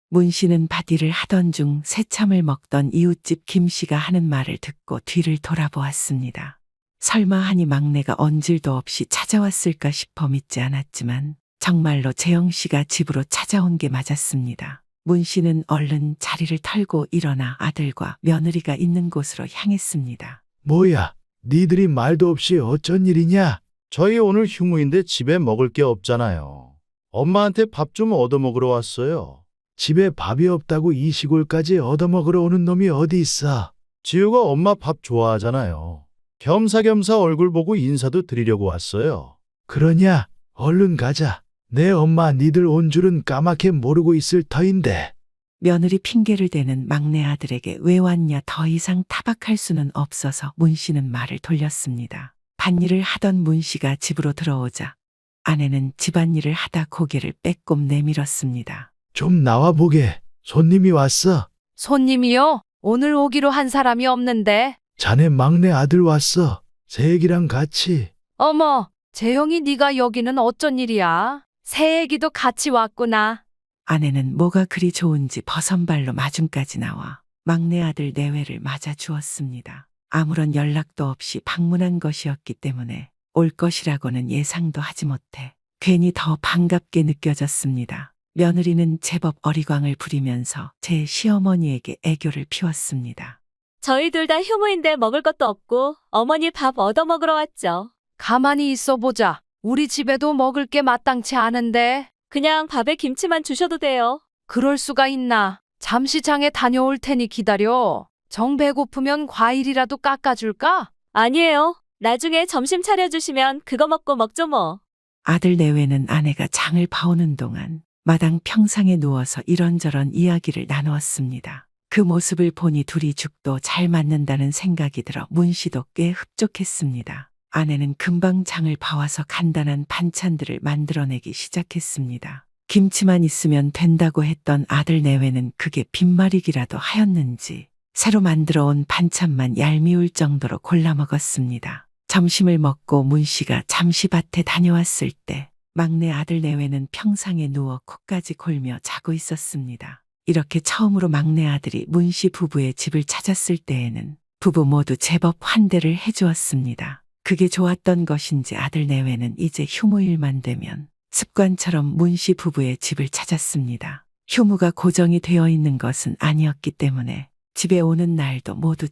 문 씨는 밭일을 하던 중 새참을 먹던 이웃집 김 씨가 하는 말을 듣고 뒤를 돌아보았습니다. 설마 하니 막내가 언질도 없이 찾아왔을까 싶어 믿지 않았지만 정말로 재영 씨가 집으로 찾아온 게 맞았습니다. 문 씨는 얼른 자리를 털고 일어나 아들과 며느리가 있는 곳으로 향했습니다. 뭐야, 니들이 말도 없이 어쩐 일이냐? 저희 오늘 휴무인데 집에 먹을 게 없잖아요. 엄마한테 밥 좀 얻어먹으러 왔어요. 집에 밥이 없다고 이 시골까지 얻어먹으러 오는 놈이 어디 있어? 지우가 엄마 밥 좋아하잖아요. 겸사겸사 얼굴 보고 인사도 드리려고 왔어요. 그러냐? 얼른 가자. 내 엄마 니들 온 줄은 까맣게 모르고 있을 터인데. 며느리 핑계를 대는 막내 아들에게 왜 왔냐 더 이상 타박할 수는 없어서 문 씨는 말을 돌렸습니다. 밭일을 하던 문 씨가 집으로 들어오자 아내는 집안일을 하다 고개를 빼꼼 내밀었습니다. 좀 나와보게. 손님이 왔어. 손님이요? 오늘 오기로 한 사람이 없는데. 자네 막내 아들 왔어. 새애기랑 같이. 어머, 재영이 네가 여기는 어쩐 일이야? 새 애기도 같이 왔구나. 아내는 뭐가 그리 좋은지 버선발로 마중까지 나와 막내 아들 내외를 맞아 주었습니다. 아무런 연락도 없이 방문한 것이었기 때문에 올 것이라고는 예상도 하지 못해 괜히 더 반갑게 느껴졌습니다. 며느리는 제법 어리광을 부리면서 제 시어머니에게 애교를 피웠습니다. 저희 둘 다 효모인데 먹을 것도 없고 어머니 밥 얻어먹으러 왔죠. 가만히 있어 보자. 우리 집에도 먹을 게 마땅치 않은데. 그냥 밥에 김치만 주셔도 돼요. 그럴 수가 있나? 잠시 장에 다녀올 테니 기다려. 정 배고프면 과일이라도 깎아줄까? 아니에요. 나중에 점심 차려주시면 그거 먹고 먹죠 뭐. 아들 내외는 아내가 장을 봐오는 동안 마당 평상에 누워서 이런저런 이야기를 나누었습니다. 그 모습을 보니 둘이 죽도 잘 맞는다는 생각이 들어 문씨도 꽤 흡족했습니다. 아내는 금방 장을 봐와서 간단한 반찬들을 만들어내기 시작했습니다. 김치만 있으면 된다고 했던 아들 내외는 그게 빈말이기라도 하였는지 새로 만들어 온 반찬만 얄미울 정도로 골라 먹었습니다. 점심을 먹고 문씨가 잠시 밭에 다녀왔을 때 막내 아들 내외는 평상에 누워 코까지 골며 자고 있었습니다. 이렇게 처음으로 막내 아들이 문씨 부부의 집을 찾았을 때에는 부부 모두 제법 환대를 해주었습니다. 그게 좋았던 것인지 아들 내외는 이제 휴무일만 되면 습관처럼 문씨 부부의 집을 찾았습니다. 휴무가 고정이 되어 있는 것은 아니었기 때문에 집에 오는 날도 모두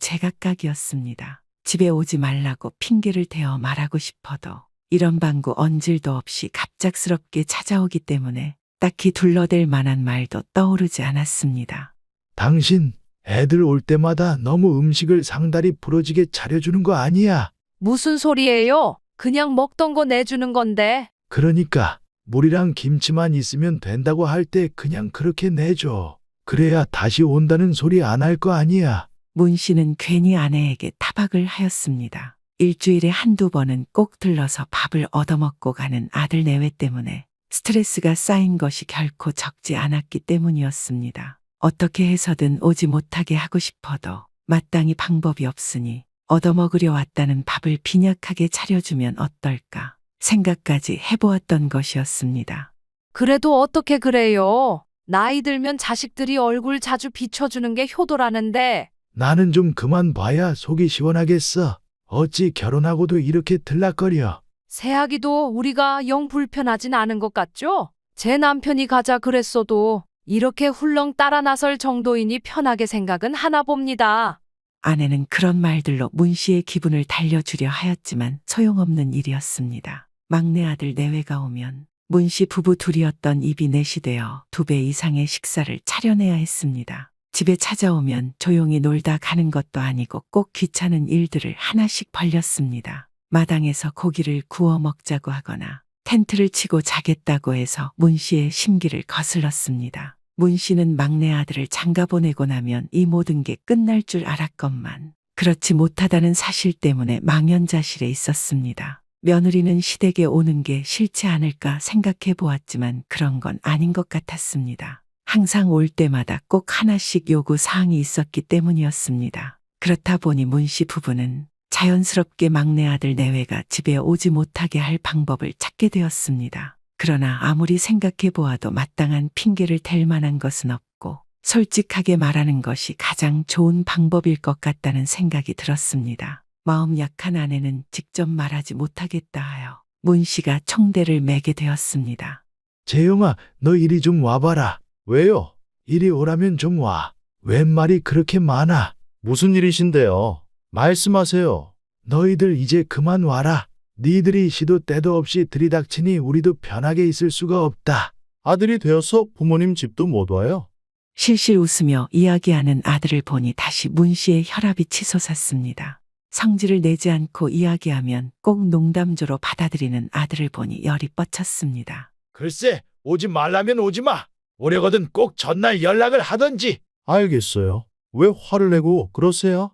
제각각이었습니다. 집에 오지 말라고 핑계를 대어 말하고 싶어도 이런 방구 언질도 없이 갑작스럽게 찾아오기 때문에 딱히 둘러댈 만한 말도 떠오르지 않았습니다. 당신 애들 올 때마다 너무 음식을 상다리 부러지게 차려주는 거 아니야? 무슨 소리예요? 그냥 먹던 거 내주는 건데. 그러니까 물이랑 김치만 있으면 된다고 할 때 그냥 그렇게 내줘. 그래야 다시 온다는 소리 안 할 거 아니야. 문 씨는 괜히 아내에게 타박을 하였습니다. 일주일에 한두 번은 꼭 들러서 밥을 얻어먹고 가는 아들 내외 때문에 스트레스가 쌓인 것이 결코 적지 않았기 때문이었습니다. 어떻게 해서든 오지 못하게 하고 싶어도 마땅히 방법이 없으니 얻어먹으려 왔다는 밥을 빈약하게 차려주면 어떨까 생각까지 해보았던 것이었습니다. 그래도 어떻게 그래요? 나이 들면 자식들이 얼굴 자주 비춰주는 게 효도라는데. 나는 좀 그만 봐야 속이 시원하겠어. 어찌 결혼하고도 이렇게 들락거려. 새아기도 우리가 영 불편하진 않은 것 같죠? 제 남편이 가자 그랬어도 이렇게 훌렁 따라 나설 정도이니 편하게 생각은 하나 봅니다. 아내는 그런 말들로 문 씨의 기분을 달려주려 하였지만 소용없는 일이었습니다. 막내 아들 내외가 오면 문 씨 부부 둘이었던 입이 넷이 되어 2배 이상의 식사를 차려내야 했습니다. 집에 찾아오면 조용히 놀다 가는 것도 아니고 꼭 귀찮은 일들을 하나씩 벌렸습니다. 마당에서 고기를 구워 먹자고 하거나 텐트를 치고 자겠다고 해서 문 씨의 심기를 거슬렀습니다. 문 씨는 막내 아들을 장가 보내고 나면 이 모든 게 끝날 줄 알았건만 그렇지 못하다는 사실 때문에 망연자실에 있었습니다. 며느리는 시댁에 오는 게 싫지 않을까 생각해 보았지만 그런 건 아닌 것 같았습니다. 항상 올 때마다 꼭 하나씩 요구 사항이 있었기 때문이었습니다. 그렇다 보니 문 씨 부부는 자연스럽게 막내 아들 내외가 집에 오지 못하게 할 방법을 찾게 되었습니다. 그러나 아무리 생각해 보아도 마땅한 핑계를 댈 만한 것은 없고 솔직하게 말하는 것이 가장 좋은 방법일 것 같다는 생각이 들었습니다. 마음 약한 아내는 직접 말하지 못하겠다 하여 문 씨가 총대를 매게 되었습니다. 재영아, 너 이리 좀 와봐라. 왜요? 이리 오라면 좀 와. 웬 말이 그렇게 많아? 무슨 일이신데요? 말씀하세요. 너희들 이제 그만 와라. 니들이 시도 때도 없이 들이닥치니 우리도 편하게 있을 수가 없다. 아들이 되어서 부모님 집도 못 와요? 실실 웃으며 이야기하는 아들을 보니 다시 문 씨의 혈압이 치솟았습니다. 성질을 내지 않고 이야기하면 꼭 농담조로 받아들이는 아들을 보니 열이 뻗쳤습니다. 글쎄, 오지 말라면 오지 마. 오려거든 꼭 전날 연락을 하던지. 알겠어요. 왜 화를 내고 그러세요?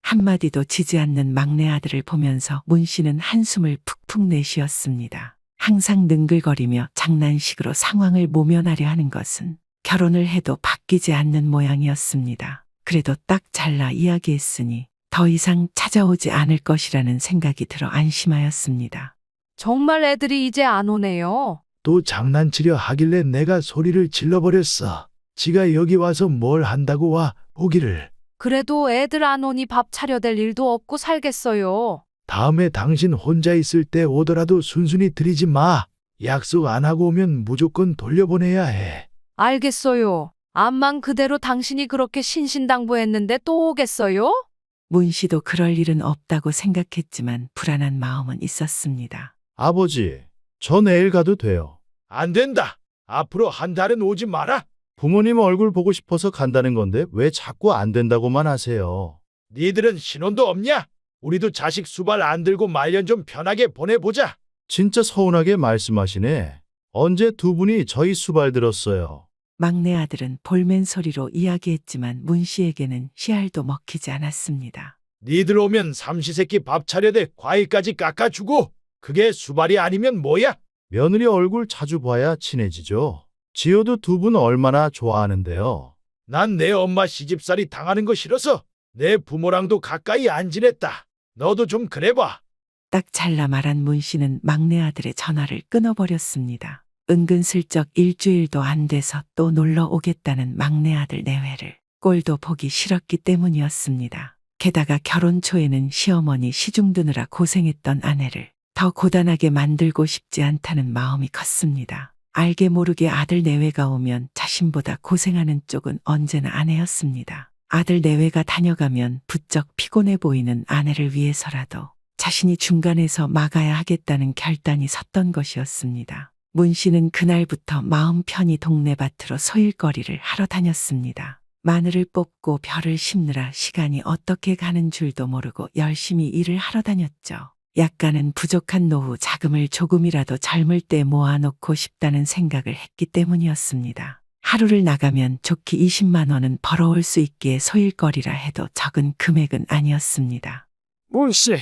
한마디도 지지 않는 막내 아들을 보면서 문 씨는 한숨을 푹푹 내쉬었습니다. 항상 능글거리며 장난식으로 상황을 모면하려 하는 것은 결혼을 해도 바뀌지 않는 모양이었습니다. 그래도 딱 잘라 이야기했으니 더 이상 찾아오지 않을 것이라는 생각이 들어 안심하였습니다. 정말 애들이 이제 안 오네요. 또 장난치려 하길래 내가 소리를 질러버렸어. 지가 여기 와서 뭘 한다고 와 오기를. 그래도 애들 안 오니 밥 차려댈 일도 없고 살겠어요. 다음에 당신 혼자 있을 때 오더라도 순순히 드리지 마. 약속 안 하고 오면 무조건 돌려보내야 해. 알겠어요. 암만 그대로 당신이 그렇게 신신당부했는데 또 오겠어요? 문 씨도 그럴 일은 없다고 생각했지만 불안한 마음은 있었습니다. 아버지, 저 내일 가도 돼요. 안 된다. 앞으로 한 달은 오지 마라. 부모님 얼굴 보고 싶어서 간다는 건데 왜 자꾸 안 된다고만 하세요? 니들은 신혼도 없냐? 우리도 자식 수발 안 들고 말년 좀 편하게 보내보자. 진짜 서운하게 말씀하시네. 언제 두 분이 저희 수발 들었어요? 막내 아들은 볼멘 소리로 이야기했지만 문 씨에게는 씨알도 먹히지 않았습니다. 니들 오면 삼시세끼 밥 차려대 과일까지 깎아주고 그게 수발이 아니면 뭐야? 며느리 얼굴 자주 봐야 친해지죠. 지효도 두 분 얼마나 좋아하는데요. 난 내 엄마 시집살이 당하는 거 싫어서 내 부모랑도 가까이 안 지냈다. 너도 좀 그래봐. 딱 잘라 말한 문 씨는 막내 아들의 전화를 끊어버렸습니다. 은근슬쩍 일주일도 안 돼서 또 놀러 오겠다는 막내 아들 내외를 꼴도 보기 싫었기 때문이었습니다. 게다가 결혼 초에는 시어머니 시중 드느라 고생했던 아내를 더 고단하게 만들고 싶지 않다는 마음이 컸습니다. 알게 모르게 아들 내외가 오면 자신보다 고생하는 쪽은 언제나 아내였습니다. 아들 내외가 다녀가면 부쩍 피곤해 보이는 아내를 위해서라도 자신이 중간에서 막아야 하겠다는 결단이 섰던 것이었습니다. 문 씨는 그날부터 마음 편히 동네밭으로 소일거리를 하러 다녔습니다. 마늘을 뽑고 벼를 심느라 시간이 어떻게 가는 줄도 모르고 열심히 일을 하러 다녔죠. 약간은 부족한 노후 자금을 조금이라도 젊을 때 모아놓고 싶다는 생각을 했기 때문이었습니다. 하루를 나가면 좋게 20만 원은 벌어올 수 있기에 소일거리라 해도 적은 금액은 아니었습니다. 문 씨,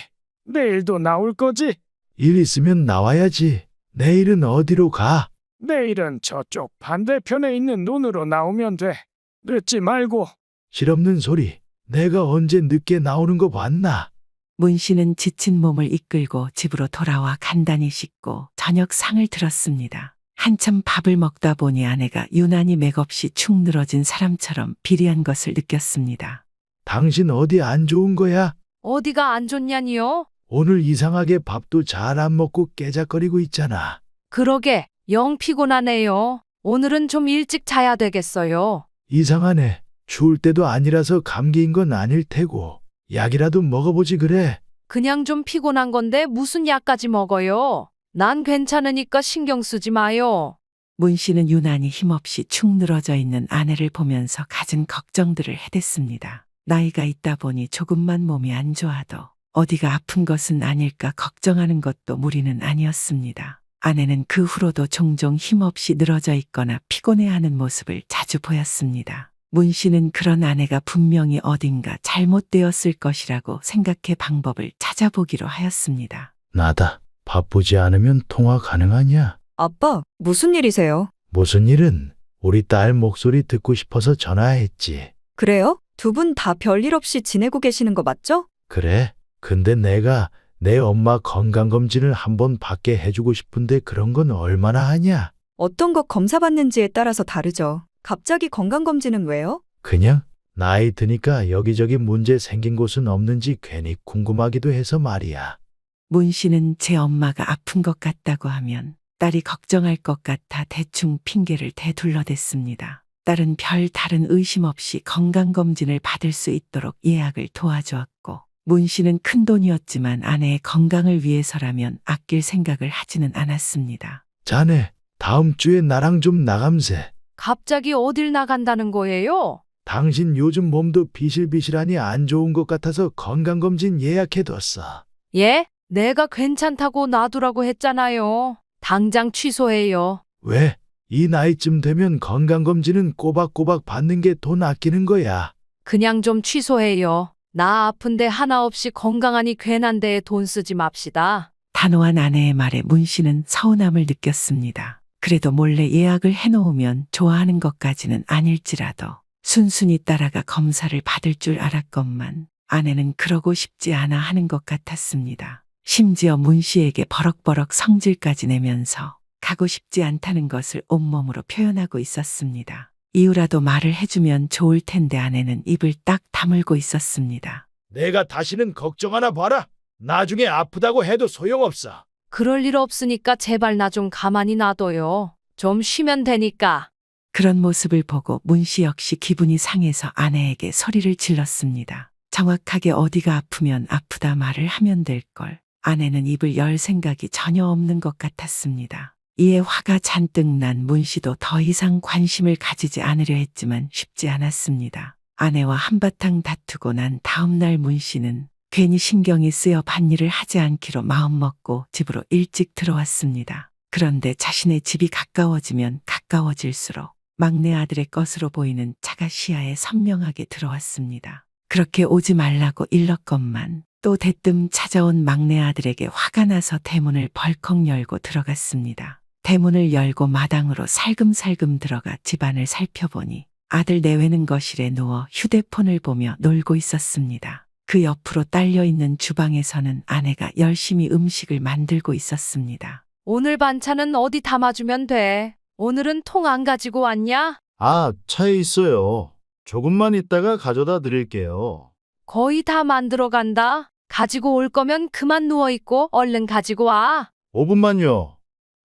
내일도 나올 거지? 일 있으면 나와야지. 내일은 어디로 가? 내일은 저쪽 반대편에 있는 논으로 나오면 돼. 늦지 말고. 실없는 소리. 내가 언제 늦게 나오는 거 봤나? 문 씨는 지친 몸을 이끌고 집으로 돌아와 간단히 씻고 저녁 상을 들었습니다. 한참 밥을 먹다 보니 아내가 유난히 맥없이 축 늘어진 사람처럼 비리한 것을 느꼈습니다. 당신 어디 안 좋은 거야? 어디가 안 좋냐니요? 오늘 이상하게 밥도 잘 안 먹고 깨작거리고 있잖아. 그러게, 영 피곤하네요. 오늘은 좀 일찍 자야 되겠어요. 이상하네. 추울 때도 아니라서 감기인 건 아닐 테고. 약이라도 먹어보지 그래. 그냥 좀 피곤한 건데 무슨 약까지 먹어요? 난 괜찮으니까 신경 쓰지 마요. 문 씨는 유난히 힘없이 축 늘어져 있는 아내를 보면서 갖은 걱정들을 해댔습니다. 나이가 있다 보니 조금만 몸이 안 좋아도 어디가 아픈 것은 아닐까 걱정하는 것도 무리는 아니었습니다. 아내는 그 후로도 종종 힘없이 늘어져 있거나 피곤해하는 모습을 자주 보였습니다. 문 씨는 그런 아내가 분명히 어딘가 잘못되었을 것이라고 생각해 방법을 찾아보기로 하였습니다. 나다. 바쁘지 않으면 통화 가능하냐? 아빠, 무슨 일이세요? 무슨 일은 우리 딸 목소리 듣고 싶어서 전화했지. 그래요? 두 분 다 별일 없이 지내고 계시는 거 맞죠? 그래. 근데 내가 내 엄마 건강검진을 한번 받게 해주고 싶은데 그런 건 얼마나 하냐? 어떤 거 검사받는지에 따라서 다르죠. 갑자기 건강검진은 왜요? 그냥 나이 드니까 여기저기 문제 생긴 곳은 없는지 괜히 궁금하기도 해서 말이야. 문 씨는 제 엄마가 아픈 것 같다고 하면 딸이 걱정할 것 같아 대충 핑계를 대둘러댔습니다. 딸은 별 다른 의심 없이 건강검진을 받을 수 있도록 예약을 도와주었고 문 씨는 큰돈이었지만 아내의 건강을 위해서라면 아낄 생각을 하지는 않았습니다. 자네, 다음 주에 나랑 좀 나감세. 갑자기 어딜 나간다는 거예요? 당신 요즘 몸도 비실비실하니 안 좋은 것 같아서 건강검진 예약해뒀어. 예? 내가 괜찮다고 놔두라고 했잖아요. 당장 취소해요. 왜? 이 나이쯤 되면 건강검진은 꼬박꼬박 받는 게 돈 아끼는 거야. 그냥 좀 취소해요. 나 아픈데 하나 없이 건강하니 괜한 데에 돈 쓰지 맙시다. 단호한 아내의 말에 문 씨는 서운함을 느꼈습니다. 그래도 몰래 예약을 해놓으면 좋아하는 것까지는 아닐지라도 순순히 따라가 검사를 받을 줄 알았건만 아내는 그러고 싶지 않아 하는 것 같았습니다. 심지어 문 씨에게 버럭버럭 성질까지 내면서 가고 싶지 않다는 것을 온몸으로 표현하고 있었습니다. 이유라도 말을 해주면 좋을 텐데 아내는 입을 딱 다물고 있었습니다. 내가 다시는 걱정 하나 봐라. 나중에 아프다고 해도 소용없어. 그럴 일 없으니까 제발 나 좀 가만히 놔둬요. 좀 쉬면 되니까. 그런 모습을 보고 문 씨 역시 기분이 상해서 아내에게 소리를 질렀습니다. 정확하게 어디가 아프면 아프다 말을 하면 될 걸. 아내는 입을 열 생각이 전혀 없는 것 같았습니다. 이에 화가 잔뜩 난 문 씨도 더 이상 관심을 가지지 않으려 했지만 쉽지 않았습니다. 아내와 한바탕 다투고 난 다음 날 문 씨는 괜히 신경이 쓰여 밭일을 하지 않기로 마음먹고 집으로 일찍 들어왔습니다. 그런데 자신의 집이 가까워지면 가까워질수록 막내 아들의 것으로 보이는 차가 시야에 선명하게 들어왔습니다. 그렇게 오지 말라고 일렀건만 또 대뜸 찾아온 막내 아들에게 화가 나서 대문을 벌컥 열고 들어갔습니다. 대문을 열고 마당으로 살금살금 들어가 집안을 살펴보니 아들 내외는 거실에 누워 휴대폰을 보며 놀고 있었습니다. 그 옆으로 딸려있는 주방에서는 아내가 열심히 음식을 만들고 있었습니다. 오늘 반찬은 어디 담아주면 돼. 오늘은 통 안 가지고 왔냐? 아, 차에 있어요. 조금만 있다가 가져다 드릴게요. 거의 다 만들어 간다. 가지고 올 거면 그만 누워있고 얼른 가지고 와. 5분만요.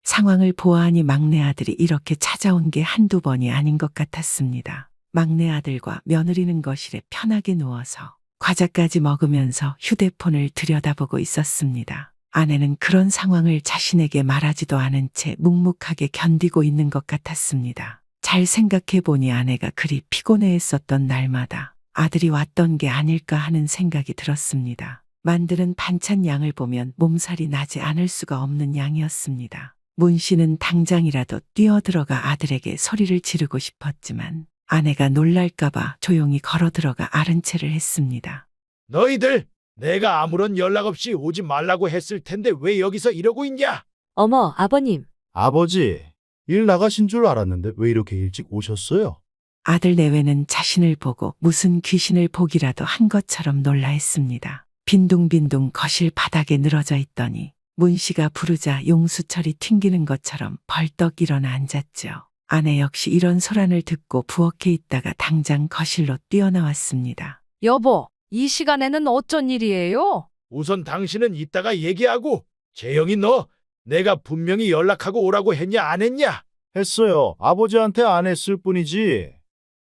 상황을 보아하니 막내 아들이 이렇게 찾아온 게 한두 번이 아닌 것 같았습니다. 막내 아들과 며느리는 거실에 편하게 누워서 과자까지 먹으면서 휴대폰을 들여다보고 있었습니다. 아내는 그런 상황을 자신에게 말하지도 않은 채 묵묵하게 견디고 있는 것 같았습니다. 잘 생각해 보니 아내가 그리 피곤해했었던 날마다 아들이 왔던 게 아닐까 하는 생각이 들었습니다. 만드는 반찬 양을 보면 몸살이 나지 않을 수가 없는 양이었습니다. 문 씨는 당장이라도 뛰어들어가 아들에게 소리를 지르고 싶었지만 아내가 놀랄까봐 조용히 걸어 들어가 아른 채를 했습니다. 너희들 내가 아무런 연락 없이 오지 말라고 했을 텐데 왜 여기서 이러고 있냐? 어머, 아버님. 아버지, 일 나가신 줄 알았는데 왜 이렇게 일찍 오셨어요? 아들 내외는 자신을 보고 무슨 귀신을 보기라도 한 것처럼 놀라했습니다. 빈둥빈둥 거실 바닥에 늘어져 있더니 문 씨가 부르자 용수철이 튕기는 것처럼 벌떡 일어나 앉았죠. 아내 역시 이런 소란을 듣고 부엌에 있다가 당장 거실로 뛰어나왔습니다. 여보, 이 시간에는 어쩐 일이에요? 우선 당신은 이따가 얘기하고 재영이 너 내가 분명히 연락하고 오라고 했냐 안 했냐? 했어요. 아버지한테 안 했을 뿐이지.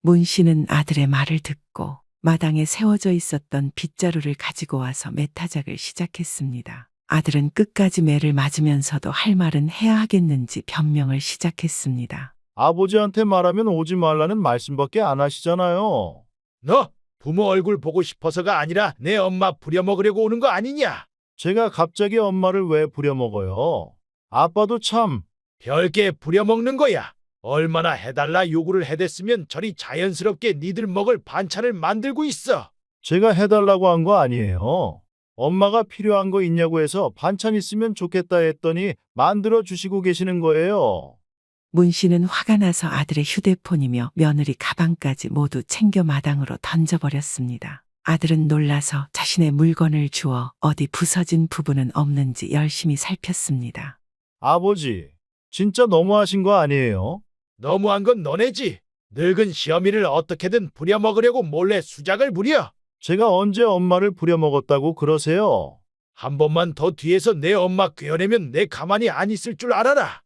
문 씨는 아들의 말을 듣고 마당에 세워져 있었던 빗자루를 가지고 와서 매타작을 시작했습니다. 아들은 끝까지 매를 맞으면서도 할 말은 해야 하겠는지 변명을 시작했습니다. 아버지한테 말하면 오지 말라는 말씀밖에 안 하시잖아요. 너 부모 얼굴 보고 싶어서가 아니라 내 엄마 부려먹으려고 오는 거 아니냐? 제가 갑자기 엄마를 왜 부려먹어요? 아빠도 참. 별게 부려먹는 거야. 얼마나 해달라 요구를 해댔으면 저리 자연스럽게 니들 먹을 반찬을 만들고 있어. 제가 해달라고 한 거 아니에요. 엄마가 필요한 거 있냐고 해서 반찬 있으면 좋겠다 했더니 만들어 주시고 계시는 거예요. 문 씨는 화가 나서 아들의 휴대폰이며 며느리 가방까지 모두 챙겨 마당으로 던져버렸습니다. 아들은 놀라서 자신의 물건을 주워 어디 부서진 부분은 없는지 열심히 살폈습니다. 아버지, 진짜 너무하신 거 아니에요? 너무한 건 너네지. 늙은 시어미를 어떻게든 부려먹으려고 몰래 수작을 부려. 제가 언제 엄마를 부려먹었다고 그러세요? 한 번만 더 뒤에서 내 엄마 꿰어내면 내 가만히 안 있을 줄 알아라.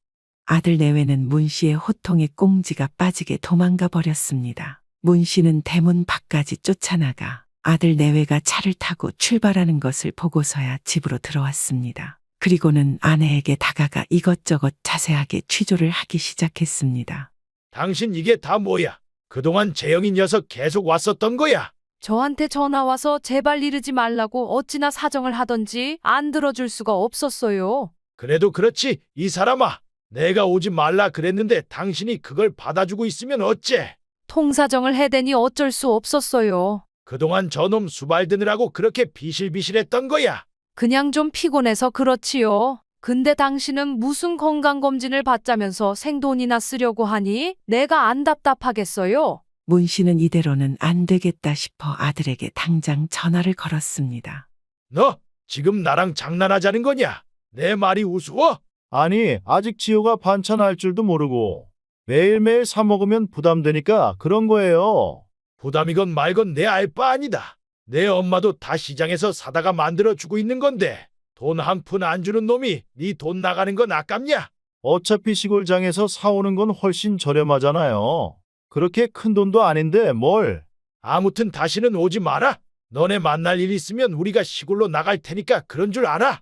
아들 내외는 문 씨의 호통에 꽁지가 빠지게 도망가 버렸습니다. 문 씨는 대문 밖까지 쫓아나가 아들 내외가 차를 타고 출발하는 것을 보고서야 집으로 들어왔습니다. 그리고는 아내에게 다가가 이것저것 자세하게 취조를 하기 시작했습니다. 당신 이게 다 뭐야? 그동안 재영이 녀석 계속 왔었던 거야. 저한테 전화 와서 제발 이러지 말라고 어찌나 사정을 하던지 안 들어줄 수가 없었어요. 그래도 그렇지 이 사람아. 내가 오지 말라 그랬는데 당신이 그걸 받아주고 있으면 어째? 통사정을 해대니 어쩔 수 없었어요. 그동안 저놈 수발드느라고 그렇게 비실비실했던 거야. 그냥 좀 피곤해서 그렇지요. 근데 당신은 무슨 건강검진을 받자면서 생돈이나 쓰려고 하니 내가 안 답답하겠어요? 문 씨는 이대로는 안 되겠다 싶어 아들에게 당장 전화를 걸었습니다. 너 지금 나랑 장난하자는 거냐? 내 말이 우스워? 아니, 아직 지효가 반찬 할 줄도 모르고 매일매일 사 먹으면 부담되니까 그런 거예요. 부담이건 말건 내 알 바 아니다. 내 엄마도 다 시장에서 사다가 만들어 주고 있는 건데 돈 한 푼 안 주는 놈이 네 돈 나가는 건 아깝냐? 어차피 시골장에서 사오는 건 훨씬 저렴하잖아요. 그렇게 큰 돈도 아닌데 뭘. 아무튼 다시는 오지 마라. 너네 만날 일 있으면 우리가 시골로 나갈 테니까 그런 줄 알아.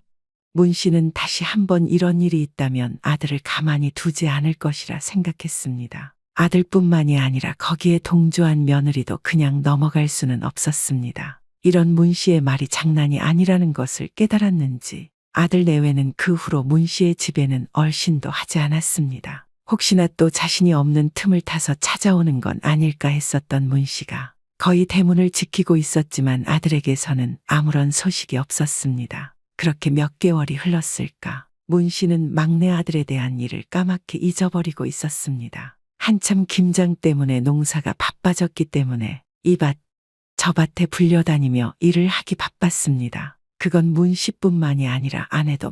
문 씨는 다시 한번 이런 일이 있다면 아들을 가만히 두지 않을 것이라 생각했습니다. 아들뿐만이 아니라 거기에 동조한 며느리도 그냥 넘어갈 수는 없었습니다. 이런 문 씨의 말이 장난이 아니라는 것을 깨달았는지 아들 내외는 그 후로 문 씨의 집에는 얼씬도 하지 않았습니다. 혹시나 또 자신이 없는 틈을 타서 찾아오는 건 아닐까 했었던 문 씨가 거의 대문을 지키고 있었지만 아들에게서는 아무런 소식이 없었습니다. 그렇게 몇 개월이 흘렀을까? 문 씨는 막내 아들에 대한 일을 까맣게 잊어버리고 있었습니다. 한참 김장 때문에 농사가 바빠졌기 때문에 이 밭, 저 밭에 불려다니며 일을 하기 바빴습니다. 그건 문 씨뿐만이 아니라 아내도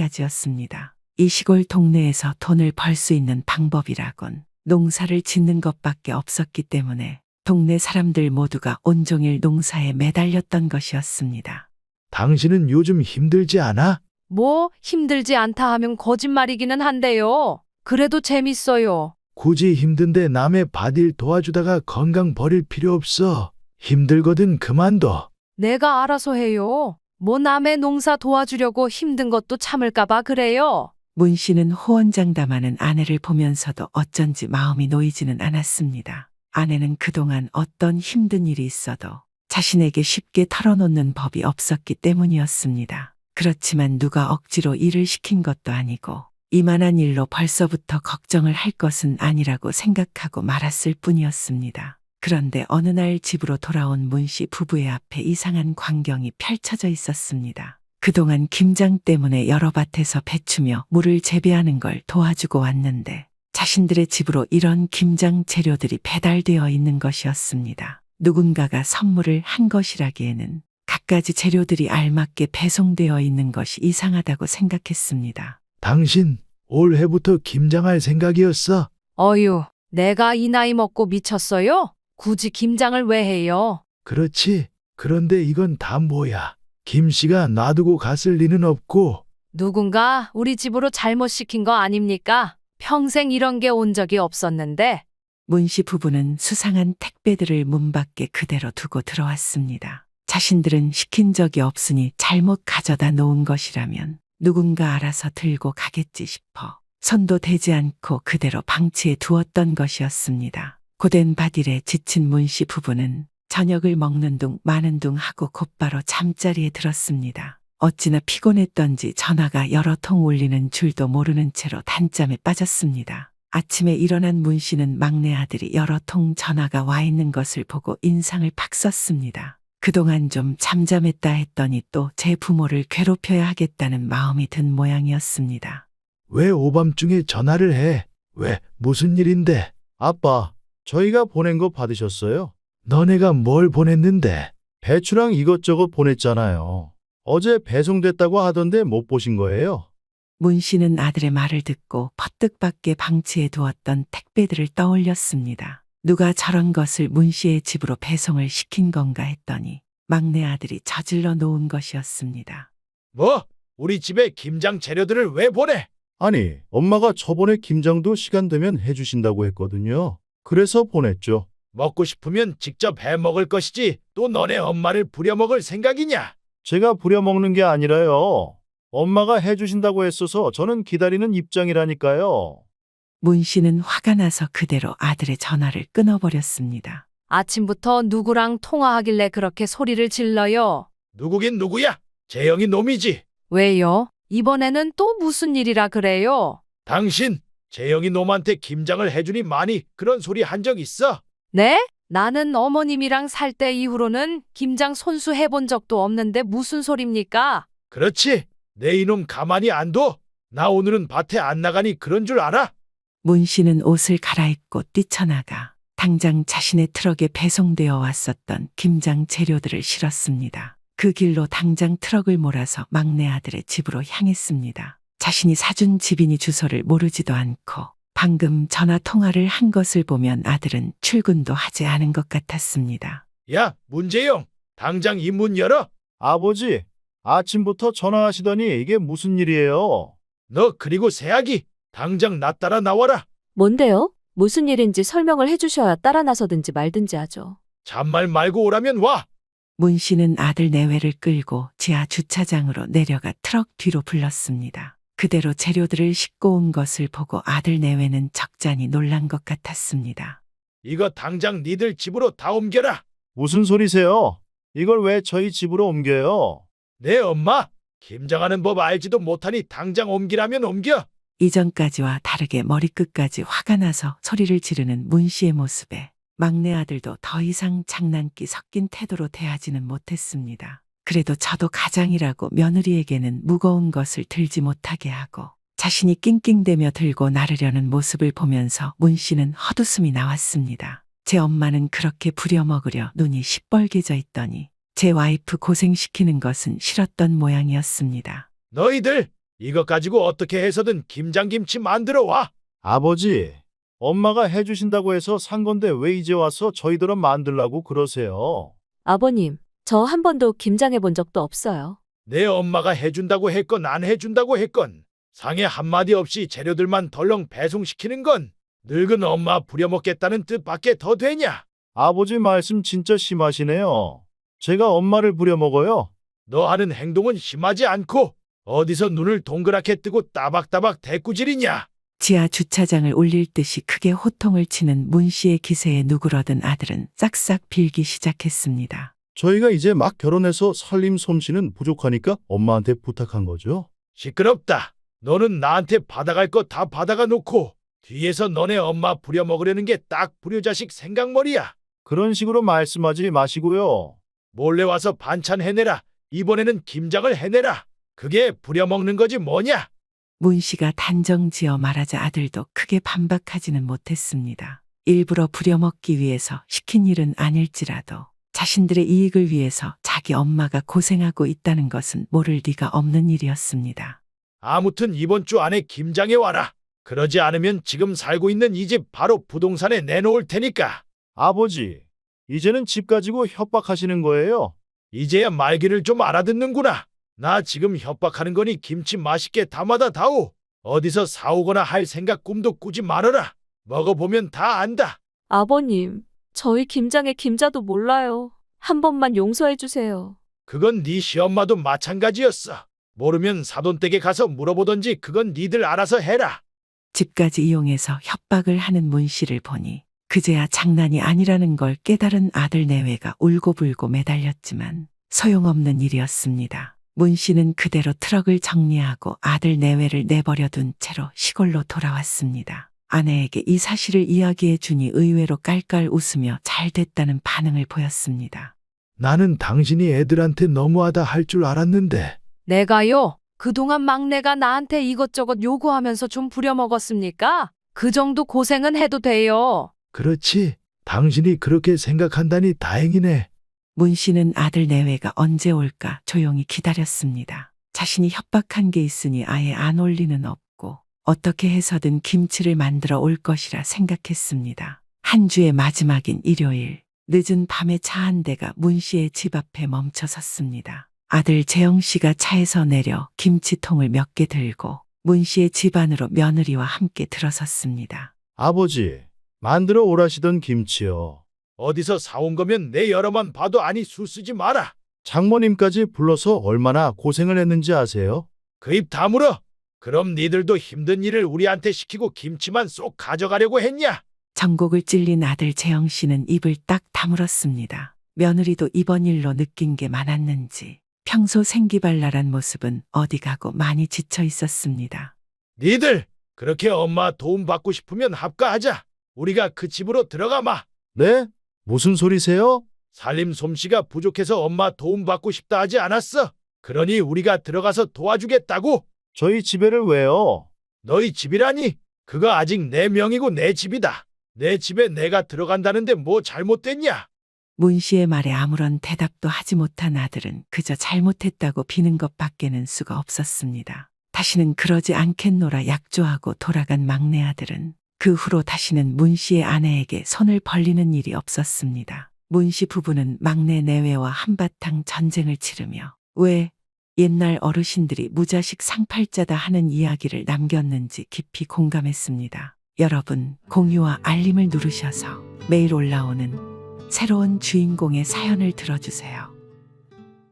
마찬가지였습니다. 이 시골 동네에서 돈을 벌 수 있는 방법이라곤 농사를 짓는 것밖에 없었기 때문에 동네 사람들 모두가 온종일 농사에 매달렸던 것이었습니다. 당신은 요즘 힘들지 않아? 뭐 힘들지 않다 하면 거짓말이기는 한데요. 그래도 재밌어요. 굳이 힘든데 남의 밭일 도와주다가 건강 버릴 필요 없어. 힘들거든 그만둬. 내가 알아서 해요. 뭐 남의 농사 도와주려고 힘든 것도 참을까봐 그래요. 문 씨는 호언장담하는 아내를 보면서도 어쩐지 마음이 놓이지는 않았습니다. 아내는 그동안 어떤 힘든 일이 있어도 자신에게 쉽게 털어놓는 법이 없었기 때문이었습니다. 그렇지만 누가 억지로 일을 시킨 것도 아니고 이만한 일로 벌써부터 걱정을 할 것은 아니라고 생각하고 말았을 뿐이었습니다. 그런데 어느 날 집으로 돌아온 문 씨 부부의 앞에 이상한 광경이 펼쳐져 있었습니다. 그동안 김장 때문에 여러 밭에서 배추며 물을 재배하는 걸 도와주고 왔는데 자신들의 집으로 이런 김장 재료들이 배달되어 있는 것이었습니다. 누군가가 선물을 한 것이라기에는 갖가지 재료들이 알맞게 배송되어 있는 것이 이상하다고 생각했습니다. 당신 올해부터 김장할 생각이었어? 어휴, 내가 이 나이 먹고 미쳤어요? 굳이 김장을 왜 해요? 그렇지. 그런데 이건 다 뭐야? 김씨가 놔두고 갔을 리는 없고. 누군가 우리 집으로 잘못 시킨 거 아닙니까? 평생 이런 게 온 적이 없었는데. 문 씨 부부는 수상한 택배들을 문 밖에 그대로 두고 들어왔습니다. 자신들은 시킨 적이 없으니 잘못 가져다 놓은 것이라면 누군가 알아서 들고 가겠지 싶어 손도 대지 않고 그대로 방치해 두었던 것이었습니다. 고된 밭일에 지친 문 씨 부부는 저녁을 먹는 둥 마는 둥 하고 곧바로 잠자리에 들었습니다. 어찌나 피곤했던지 전화가 여러 통 울리는 줄도 모르는 채로 단잠에 빠졌습니다. 아침에 일어난 문 씨는 막내 아들이 여러 통 전화가 와 있는 것을 보고 인상을 팍 썼습니다. 그동안 좀 잠잠했다 했더니 또 제 부모를 괴롭혀야 하겠다는 마음이 든 모양이었습니다. 왜 오밤중에 전화를 해? 왜? 무슨 일인데? 아빠, 저희가 보낸 거 받으셨어요? 너네가 뭘 보냈는데? 배추랑 이것저것 보냈잖아요. 어제 배송됐다고 하던데 못 보신 거예요? 문 씨는 아들의 말을 듣고 퍼뜩 밖에 방치해 두었던 택배들을 떠올렸습니다. 누가 저런 것을 문 씨의 집으로 배송을 시킨 건가 했더니 막내 아들이 저질러 놓은 것이었습니다. 뭐? 우리 집에 김장 재료들을 왜 보내? 아니, 엄마가 저번에 김장도 시간 되면 해주신다고 했거든요. 그래서 보냈죠. 먹고 싶으면 직접 해 먹을 것이지 또 너네 엄마를 부려먹을 생각이냐? 제가 부려먹는 게 아니라요. 엄마가 해주신다고 했어서 저는 기다리는 입장이라니까요. 문 씨는 화가 나서 그대로 아들의 전화를 끊어버렸습니다. 아침부터 누구랑 통화하길래 그렇게 소리를 질러요? 누구긴 누구야? 재영이 놈이지. 왜요? 이번에는 또 무슨 일이라 그래요? 당신 재영이 놈한테 김장을 해주니 많이 그런 소리 한 적 있어? 네? 나는 어머님이랑 살 때 이후로는 김장 손수 해본 적도 없는데 무슨 소립니까? 그렇지. 내 이놈 가만히 안 둬. 나 오늘은 밭에 안 나가니 그런 줄 알아? 문 씨는 옷을 갈아입고 뛰쳐나가 당장 자신의 트럭에 배송되어 왔었던 김장 재료들을 실었습니다. 그 길로 당장 트럭을 몰아서 막내 아들의 집으로 향했습니다. 자신이 사준 집이니 주소를 모르지도 않고 방금 전화 통화를 한 것을 보면 아들은 출근도 하지 않은 것 같았습니다. 야, 문재영, 당장 이 문 열어. 아버지, 아침부터 전화하시더니 이게 무슨 일이에요? 너 그리고 새아기, 당장 나 따라 나와라. 뭔데요? 무슨 일인지 설명을 해주셔야 따라 나서든지 말든지 하죠. 잔말 말고 오라면 와. 문 씨는 아들 내외를 끌고 지하 주차장으로 내려가 트럭 뒤로 불렀습니다. 그대로 재료들을 싣고 온 것을 보고 아들 내외는 적잖이 놀란 것 같았습니다. 이거 당장 니들 집으로 다 옮겨라. 무슨 소리세요? 이걸 왜 저희 집으로 옮겨요? 내 엄마 김장하는 법 알지도 못하니 당장 옮기라면 옮겨. 이전까지와 다르게 머리끝까지 화가 나서 소리를 지르는 문 씨의 모습에 막내 아들도 더 이상 장난기 섞인 태도로 대하지는 못했습니다. 그래도 저도 가장이라고 며느리에게는 무거운 것을 들지 못하게 하고 자신이 낑낑대며 들고 나르려는 모습을 보면서 문 씨는 헛웃음이 나왔습니다. 제 엄마는 그렇게 부려먹으려 눈이 시뻘개져 있더니 제 와이프 고생시키는 것은 싫었던 모양이었습니다. 너희들 이것 가지고 어떻게 해서든 김장김치 만들어 와. 아버지, 엄마가 해주신다고 해서 산 건데 왜 이제 와서 저희들은 만들라고 그러세요? 아버님, 저 한 번도 김장해 본 적도 없어요. 내 엄마가 해준다고 했건 안 해준다고 했건 상에 한마디 없이 재료들만 덜렁 배송시키는 건 늙은 엄마 부려먹겠다는 뜻밖에 더 되냐? 아버지 말씀 진짜 심하시네요. 제가 엄마를 부려먹어요? 너 하는 행동은 심하지 않고 어디서 눈을 동그랗게 뜨고 따박따박 대꾸질이냐? 지하 주차장을 울릴 듯이 크게 호통을 치는 문 씨의 기세에 누그러든 아들은 싹싹 빌기 시작했습니다. 저희가 이제 막 결혼해서 살림 솜씨는 부족하니까 엄마한테 부탁한 거죠? 시끄럽다. 너는 나한테 받아갈 거 다 받아가 놓고 뒤에서 너네 엄마 부려먹으려는 게 딱 불효자식 생각머리야. 그런 식으로 말씀하지 마시고요. 몰래 와서 반찬 해내라. 이번에는 김장을 해내라. 그게 부려먹는 거지 뭐냐? 문 씨가 단정지어 말하자 아들도 크게 반박하지는 못했습니다. 일부러 부려먹기 위해서 시킨 일은 아닐지라도 자신들의 이익을 위해서 자기 엄마가 고생하고 있다는 것은 모를 리가 없는 일이었습니다. 아무튼 이번 주 안에 김장해 와라. 그러지 않으면 지금 살고 있는 이 집 바로 부동산에 내놓을 테니까. 아버지, 이제는 집 가지고 협박하시는 거예요? 이제야 말귀를 좀 알아듣는구나. 나 지금 협박하는 거니 김치 맛있게 담아다 다오. 어디서 사오거나 할 생각 꿈도 꾸지 말아라. 먹어보면 다 안다. 아버님, 저희 김장에 김자도 몰라요. 한 번만 용서해 주세요. 그건 네 시엄마도 마찬가지였어. 모르면 사돈댁에 가서 물어보던지 그건 니들 알아서 해라. 집까지 이용해서 협박을 하는 문 씨를 보니 그제야 장난이 아니라는 걸 깨달은 아들 내외가 울고불고 매달렸지만 소용없는 일이었습니다. 문 씨는 그대로 트럭을 정리하고 아들 내외를 내버려 둔 채로 시골로 돌아왔습니다. 아내에게 이 사실을 이야기해 주니 의외로 깔깔 웃으며 잘 됐다는 반응을 보였습니다. 나는 당신이 애들한테 너무하다 할 줄 알았는데. 내가요? 그동안 막내가 나한테 이것저것 요구하면서 좀 부려먹었습니까? 그 정도 고생은 해도 돼요. 그렇지. 당신이 그렇게 생각한다니 다행이네. 문 씨는 아들 내외가 언제 올까 조용히 기다렸습니다. 자신이 협박한 게 있으니 아예 안 올 리는 없고 어떻게 해서든 김치를 만들어 올 것이라 생각했습니다. 한 주의 마지막인 일요일, 늦은 밤에 차 한 대가 문 씨의 집 앞에 멈춰 섰습니다. 아들 재영 씨가 차에서 내려 김치통을 몇 개 들고 문 씨의 집 안으로 며느리와 함께 들어섰습니다. 아버지, 만들어 오라시던 김치요. 어디서 사온 거면 내 여러만 봐도 아니 수 쓰지 마라. 장모님까지 불러서 얼마나 고생을 했는지 아세요? 그 입 다물어. 그럼 니들도 힘든 일을 우리한테 시키고 김치만 쏙 가져가려고 했냐? 전곡을 찔린 아들 재영 씨는 입을 딱 다물었습니다. 며느리도 이번 일로 느낀 게 많았는지 평소 생기발랄한 모습은 어디 가고 많이 지쳐 있었습니다. 니들 그렇게 엄마 도움 받고 싶으면 합가하자. 우리가 그 집으로 들어가마. 네? 무슨 소리세요? 살림 솜씨가 부족해서 엄마 도움 받고 싶다 하지 않았어. 그러니 우리가 들어가서 도와주겠다고. 저희 집에를 왜요? 너희 집이라니? 그거 아직 내 명이고 내 집이다. 내 집에 내가 들어간다는데 뭐 잘못됐냐? 문 씨의 말에 아무런 대답도 하지 못한 아들은 그저 잘못했다고 비는 것밖에는 수가 없었습니다. 다시는 그러지 않겠노라 약조하고 돌아간 막내 아들은 그 후로 다시는 문 씨의 아내에게 손을 벌리는 일이 없었습니다. 문 씨 부부는 막내 내외와 한바탕 전쟁을 치르며 왜 옛날 어르신들이 무자식 상팔자다 하는 이야기를 남겼는지 깊이 공감했습니다. 여러분, 공유와 알림을 누르셔서 매일 올라오는 새로운 주인공의 사연을 들어주세요.